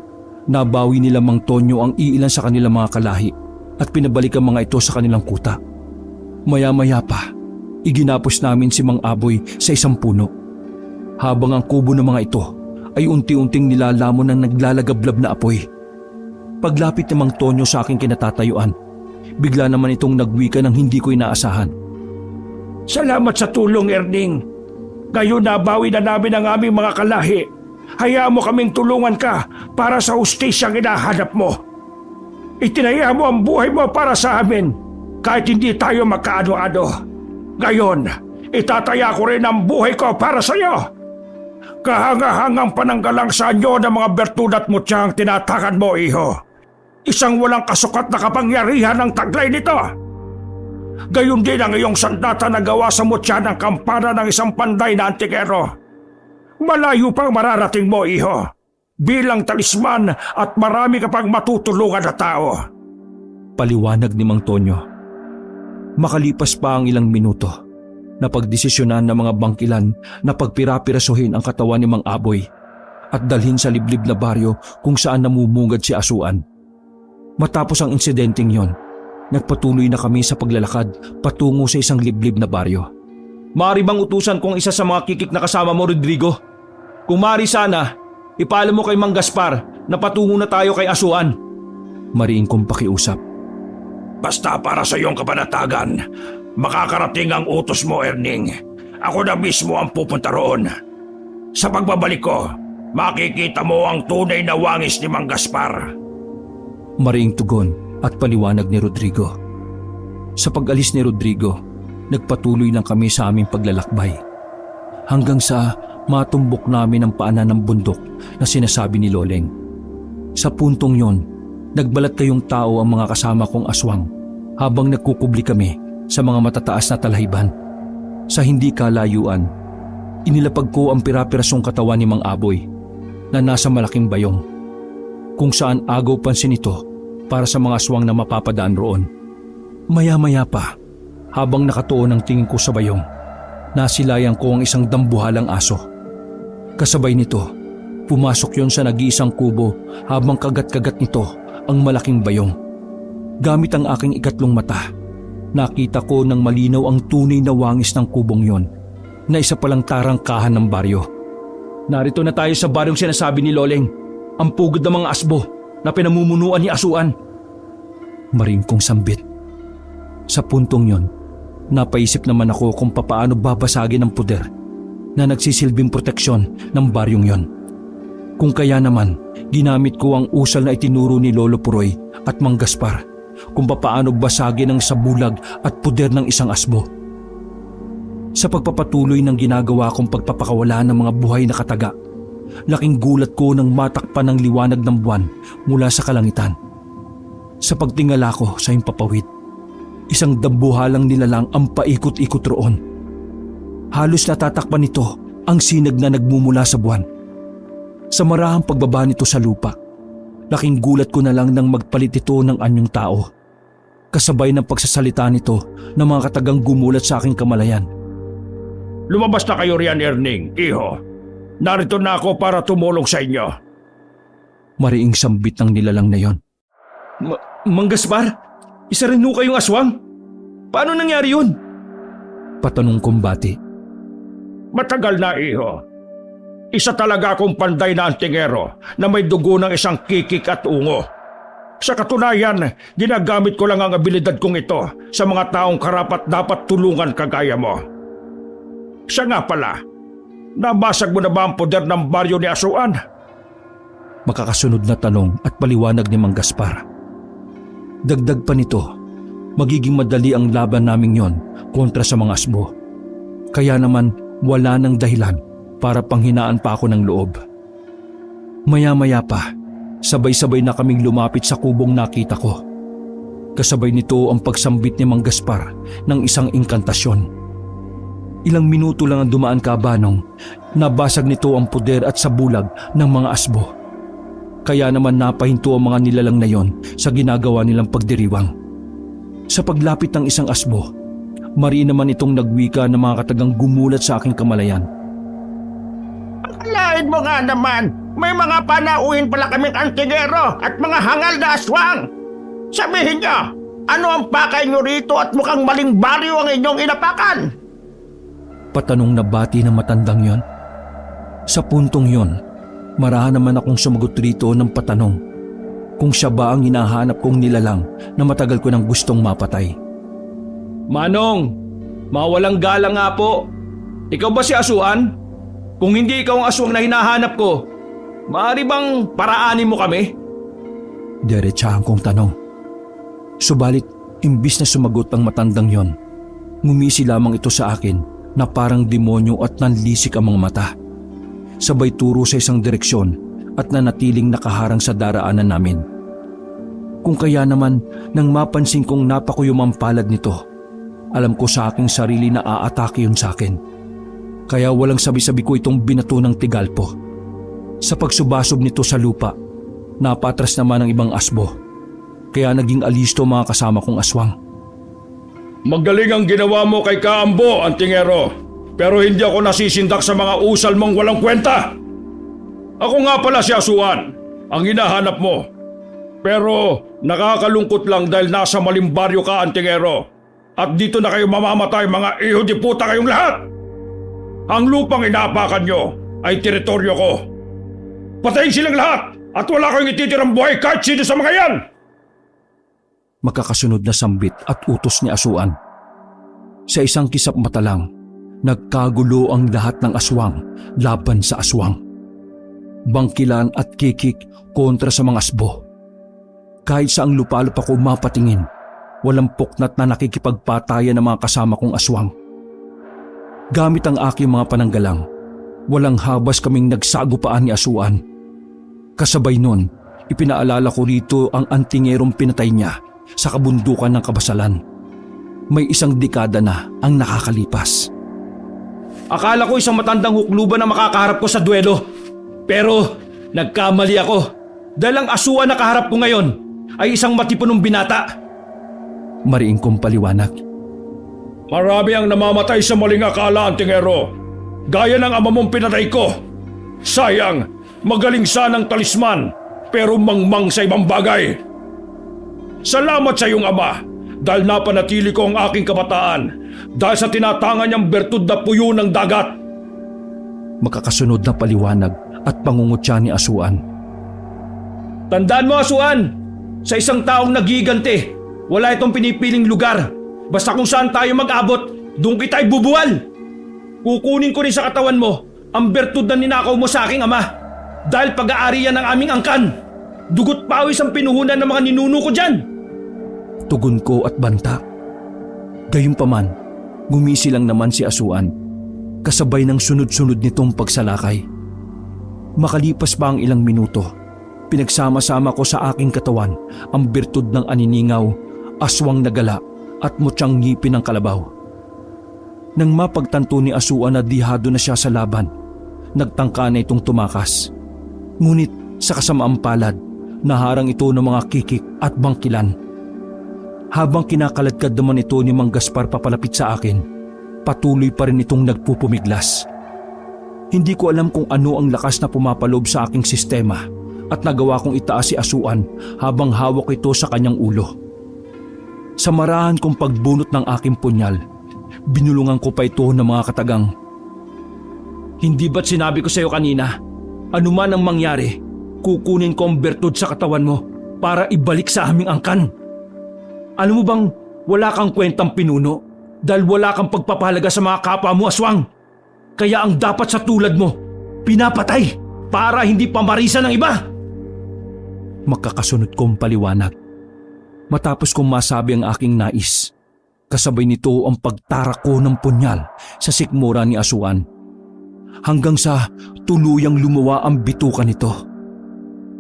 nabawi nila Mang Tonyo ang iilan sa kanilang mga kalahi at pinabalik ang mga ito sa kanilang kuta. Maya-maya pa, iginapos namin si Mang Aboy sa isang puno. Habang ang kubo ng mga ito ay unti-unting nilalamon ng naglalagablab na apoy. Paglapit ni Mang Tonyo sa aking kinatatayuan, bigla naman itong nagwika ng hindi ko inaasahan. Salamat sa tulong, Erning. Ngayon nabawi na namin ang aming mga kalahi. Hayaan mo kaming tulungan ka para sa hustisyang hinahanap mo. Itinaya mo ang buhay mo para sa amin kahit hindi tayo magkaano-ano. Ngayon, itataya ko rin ang buhay ko para sa iyo. Kahanga-hangang pananggalang sa anyo ng mga bertud at mutyang tinatakan mo, iho. Isang walang kasukat na kapangyarihan ang taglay nito. Gayon din ang iyong sandata na gawa sa mutya ng kampana ng isang panday na Antingero. Malayo pang mararating mo, iho, bilang talisman at marami ka pang matutulungan na tao. Paliwanag ni Mang Tonyo. Makalipas pa ang ilang minuto, napagdesisyonan ng mga bangkilan na pagpirapirasuhin ang katawan ni Mang Aboy at dalhin sa liblib na baryo kung saan namumungad si Asuan. Matapos ang insidenteng yon, nagpatuloy na kami sa paglalakad patungo sa isang liblib na baryo. Maaari bang utusan kong isa sa mga kikik na kasama mo, Rodrigo? Kung maaari sana, ipaalam mo kay Mang Gaspar na patungo na tayo kay Asuan. Mariin kong pakiusap. Basta para sa iyong kapanatagan, makakarating ang utos mo, Erning. Ako na mismo ang pupunta roon. Sa pagbabalik ko, makikita mo ang tunay na wangis ni Mang Gaspar. Mariing tugon at paliwanag ni Rodrigo. Sa pag-alis ni Rodrigo, nagpatuloy lang kami sa aming paglalakbay. Hanggang sa matumbok namin ang paanan ng bundok na sinasabi ni Loleng. Sa puntong yon, nagbalat kayong tao ang mga kasama kong aswang habang nagkukubli kami sa mga matataas na talahibhan. Sa hindi kalayuan, inilapag ko ang pirapirasong katawan ni Mang Aboy na nasa malaking bayong, kung saan agaw pansin ito para sa mga aswang na mapapadaan roon. Maya-maya pa, habang nakatuon ang tingin ko sa bayong, nasilayan ko ang isang dambuhalang aso. Kasabay nito, pumasok yon sa nag-iisang kubo habang kagat-kagat nito ang malaking bayong. Gamit ang aking ikatlong mata, nakita ko ng malinaw ang tunay na wangis ng kubong yon na isa palang tarangkahan ng baryo. Narito na tayo sa baryong sinasabi ni Loleng, ang pugod ng mga asbo na pinamumunuan ni Asuan. Maring kong sambit. Sa puntong yon, napaisip naman ako kung papaano babasagin ang puder na nagsisilbing proteksyon ng baryong yon. Kung kaya naman, ginamit ko ang usal na itinuro ni Lolo Puroy at Mang Gaspar kung papaano basagin ang sabulag at puder ng isang asbo. Sa pagpapatuloy ng ginagawa kong pagpapakawala ng mga buhay na kataga, laking gulat ko nang matakpan ng liwanag ng buwan mula sa kalangitan. Sa pagtingala ko sa himpapawid, isang dambuhalang nilalang ang paikot-ikot roon. Halos natatakpan nito ang sinag na nagmumula sa buwan. Sa marahang pagbaba nito sa lupa, laking gulat ko na lang nang magpalit ito ng anyong tao. Kasabay ng pagsasalita nito ng mga katagang gumulat sa aking kamalayan. Lumabas na kayo riyan, Erning, iho. Narito na ako para tumulong sa inyo. Mariing sambit ng nilalang na yon. Mang Gaspar, isa rin ho kayong aswang? Paano nangyari yun? Patanong kong bati. Matagal na, iho. Isa talaga akong panday na antingero na may dugo ng isang kikik at ungo. Sa katunayan, ginagamit ko lang ang abilidad kong ito sa mga taong karapat dapat tulungan kagaya mo. Siya nga pala, nabasag mo na ba ang poder ng baryo ni Asuan? Makakasunod na tanong at paliwanag ni Mang Gaspar. Dagdag pa nito, magiging madali ang laban naming yon kontra sa mga asbo. Kaya naman wala nang dahilan para panghinaan pa ako ng loob. Maya-maya pa, sabay-sabay na kaming lumapit sa kubong nakita ko. Kasabay nito ang pagsambit ni Mang Gaspar ng isang inkantasyon. Ilang minuto lang ang dumaan kabanong, nabasag nito ang puder at sabulag ng mga asbo. Kaya naman napahinto ang mga nilalang na yon sa ginagawa nilang pagdiriwang. Sa paglapit ng isang asbo, mariin naman itong nagwika ng mga katagang gumulat sa aking kamalayan. Akalain mo nga naman, may mga panauhin pala kaming antingero at mga hangal na aswang. Sabihin niyo, ano ang pakay niyo rito at mukhang maling baryo ang inyong inapakan? Patanong na bati ng matandang yon. Sa puntong yon, marahan naman akong sumagot rito ng patanong kung siya ba ang hinahanap kong nilalang na matagal ko nang gustong mapatay. Manong, mawalang galang nga po. Ikaw ba si Asuan? Kung hindi ikaw ang aswang na hinahanap ko, maaari bang paraanin mo kami? Diretsahan kong tanong. Subalit, imbis na sumagot ang matandang yon, ngumisi lamang ito sa akin na parang demonyo at nanlisik ang mga mata. Sabay turo sa isang direksyon at nanatiling nakaharang sa daraanan namin. Kung kaya naman, nang mapansin kong napakuyumang palad nito, alam ko sa aking sarili na aatake yun sa akin. Kaya walang sabi-sabi ko itong binato ng tigalpo. Sa pagsubasob nito sa lupa, napatras naman ang ibang asbo. Kaya naging alisto mga kasama kong aswang. Magaling ang ginawa mo kay Kaambo, antingero. Pero hindi ako nasisindak sa mga usal mong walang kwenta. Ako nga pala si Asuan, ang hinahanap mo. Pero nakakalungkot lang dahil nasa maling baryo ka, antingero. At dito na kayo mamamatay, mga iho di puta kayong lahat. Ang lupang inaapakan nyo ay teritoryo ko. Patayin silang lahat at wala kayong ititirang buhay kahit sino sa mga yan. Magkakasunod na sambit at utos ni Asuan. Sa isang kisap mata lang, nagkagulo ang lahat ng aswang laban sa aswang. Bangkilan at kikik kontra sa mga asbo. Kahit saang lupalop ako mapatingin, walang puknat na nakikipagpatayan ng mga kasama kong aswang. Gamit ang aking mga pananggalang, walang habas kaming nagsagupaan ni Asuan. Kasabay nun, ipinaalala ko rito ang antingerong pinatay niya sa kabundukan ng Kabasalan. May isang dekada na ang nakakalipas. Akala ko isang matandang hukluban na makakaharap ko sa duelo. Pero nagkamali ako dahil ang Asuan na kaharap ko ngayon ay isang matipunong binata. Mariing kong paliwanag. Marami ang namamatay sa maling akala, antingero. Gaya ng ama mong pinatay ko. Sayang, magaling sanang talisman, pero mangmang sa ibang bagay. Salamat sa iyong ama dahil napanatili ko ang aking kabataan dahil sa tinatangan niyang bertud na puyo ng dagat. Makakasunod na paliwanag at pangungutya ni Asuan. Tandaan mo, Asuan, sa isang taong nagigante, wala itong pinipiling lugar. Basta kung saan tayo mag-abot, doon kita ibubuwal. Kukunin ko rin sa katawan mo ang bertud na ninakaw mo sa aking ama. Dahil pag-aari yan ng aming angkan. Dugot pawis ang pinuhunan ng mga ninuno ko dyan. Tugon ko at banta. Gayunpaman, gumisi lang naman si Asuan, kasabay ng sunod-sunod nitong pagsalakay. Makalipas pa ang ilang minuto, pinagsama-sama ko sa aking katawan ang bertud ng aniningaw, aswang na gala at mutyang ngipin ng kalabaw. Nang mapagtanto ni Asuan na dihado na siya sa laban, nagtangka na itong tumakas. Ngunit sa kasamaang palad, naharang ito ng mga kikik at bangkilan. Habang kinakaladkad naman ito ni Mang Gaspar papalapit sa akin, patuloy pa rin itong nagpupumiglas. Hindi ko alam kung ano ang lakas na pumapalob sa aking sistema at nagawa kong itaas si Asuan habang hawak ito sa kanyang ulo. Sa marahan kong pagbunot ng aking punyal, binulungan ko pa ito ng mga katagang. Hindi ba't sinabi ko sa iyo kanina, anuman ang mangyari, kukunin ko ang bertud sa katawan mo para ibalik sa aming angkan. Alam mo bang wala kang kwentang pinuno dahil wala kang pagpapahalaga sa mga kapwa mo, Aswang? Kaya ang dapat sa tulad mo, pinapatay para hindi pamarisan ng iba. Makakasunod kong paliwanag. Matapos kong masabi ang aking nais, kasabay nito ang pagtarak ko ng punyal sa sikmura ni Asuan. Hanggang sa tuluyang lumawa ang bituka nito.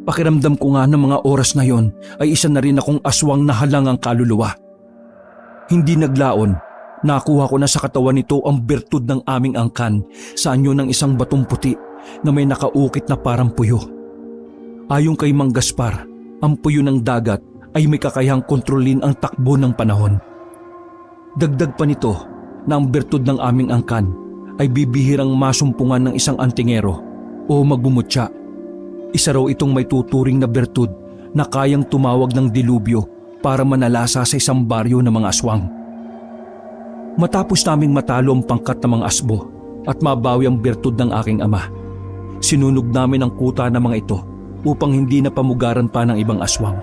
Pakiramdam ko nga ng mga oras na yon ay isa na rin akong aswang na halangang kaluluwa. Hindi naglaon, nakuha ko na sa katawan nito ang bertud ng aming angkan sa anyo ng isang batong puti na may nakaukit na parang puyo. Ayon kay Mang Gaspar, ang puyo ng dagat ay may kakayahang kontrolin ang takbo ng panahon. Dagdag pa nito na ang bertud ng aming angkan ay bibihirang masumpungan ng isang antingero o magbumutya. Isa raw itong may tuturing na bertud na kayang tumawag ng dilubyo para manalasa sa isang baryo ng mga aswang. Matapos naming matalo ang pangkat ng mga asbo at mabawi ang bertud ng aking ama, sinunog namin ang kuta ng mga ito upang hindi na pamugaran pa ng ibang aswang.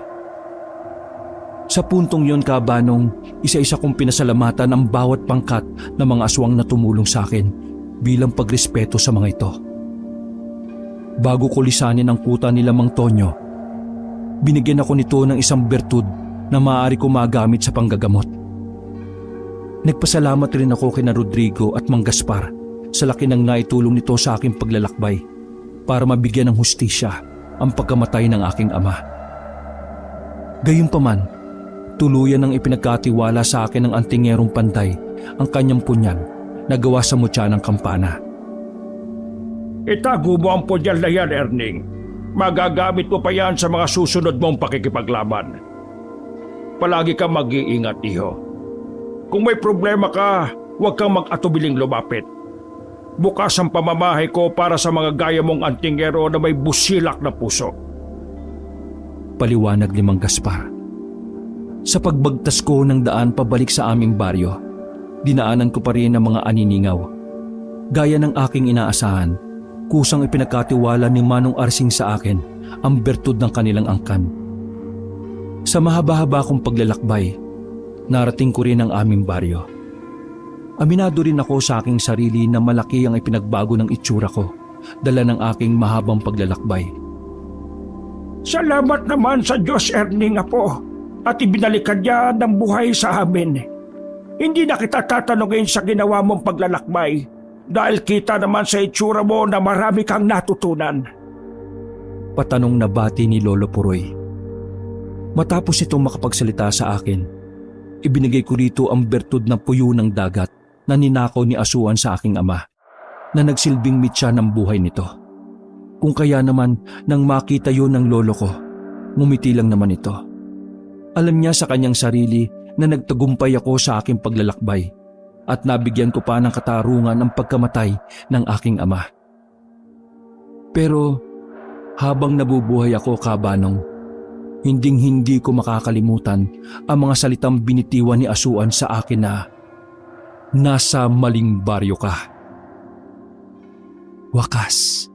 Sa puntong yon, Kabanong, isa-isa kong pinasalamatan ang bawat pangkat ng mga aswang na tumulong sa akin bilang pagrespeto sa mga ito. Bago ko lisanin ang kuta nila Mang Tonyo, binigyan ako nito ng isang bertud na maaari ko magamit sa panggagamot. Nagpasalamat rin ako kina Rodrigo at Mang Gaspar sa laki ng naitulong nito sa aking paglalakbay para mabigyan ng hustisya ang pagkamatay ng aking ama. Gayunpaman, tuluyan ang ipinagkatiwala sa akin ng antingerong pantay ang kanyang punyal na gawa sa mutya ng kampana. Itago mo ang punyal na yan, Erning. Magagamit mo pa yan sa mga susunod mong pakikipaglaban. Palagi kang mag-iingat, iho. Kung may problema ka, huwag kang mag-atubiling lumapit. Bukas ang pamamahay ko para sa mga gaya mong antingero na may busilak na puso. Paliwanag ni Mang Gaspar. Sa pagbagtas ko ng daan pabalik sa aming baryo, dinaanan ko pa rin ang mga aniningaw. Gaya ng aking inaasahan, kusang ipinagkatiwala ni Manong Arsing sa akin ang bertud ng kanilang angkan. Sa mahaba-haba kong paglalakbay, narating ko rin ang aming baryo. Aminado rin ako sa aking sarili na malaki ang ipinagbago ng itsura ko, dala ng aking mahabang paglalakbay. Salamat naman sa Diyos, Erning, apo, at ibinalikan niya ng buhay sa amin. Hindi na kita tatanungin sa ginawa mong paglalakbay dahil kita naman sa itsura mo na marami kang natutunan. Patanong na bati ni Lolo Puroy. Matapos itong makapagsalita sa akin, ibinigay ko rito ang bertud ng puyo ng dagat na ninakaw ni Asuan sa aking ama, na nagsilbing mitya ng buhay nito. Kung kaya naman nang makita yun ng lolo ko, ngumiti lang naman ito. Alam niya sa kanyang sarili na nagtagumpay ako sa aking paglalakbay at nabigyan ko pa ng katarungan ang pagkamatay ng aking ama. Pero habang nabubuhay ako, Kabanong, Hinding-hindi ko makakalimutan ang mga salitang binitiwan ni Asuan sa akin na nasa maling baryo ka. Wakas,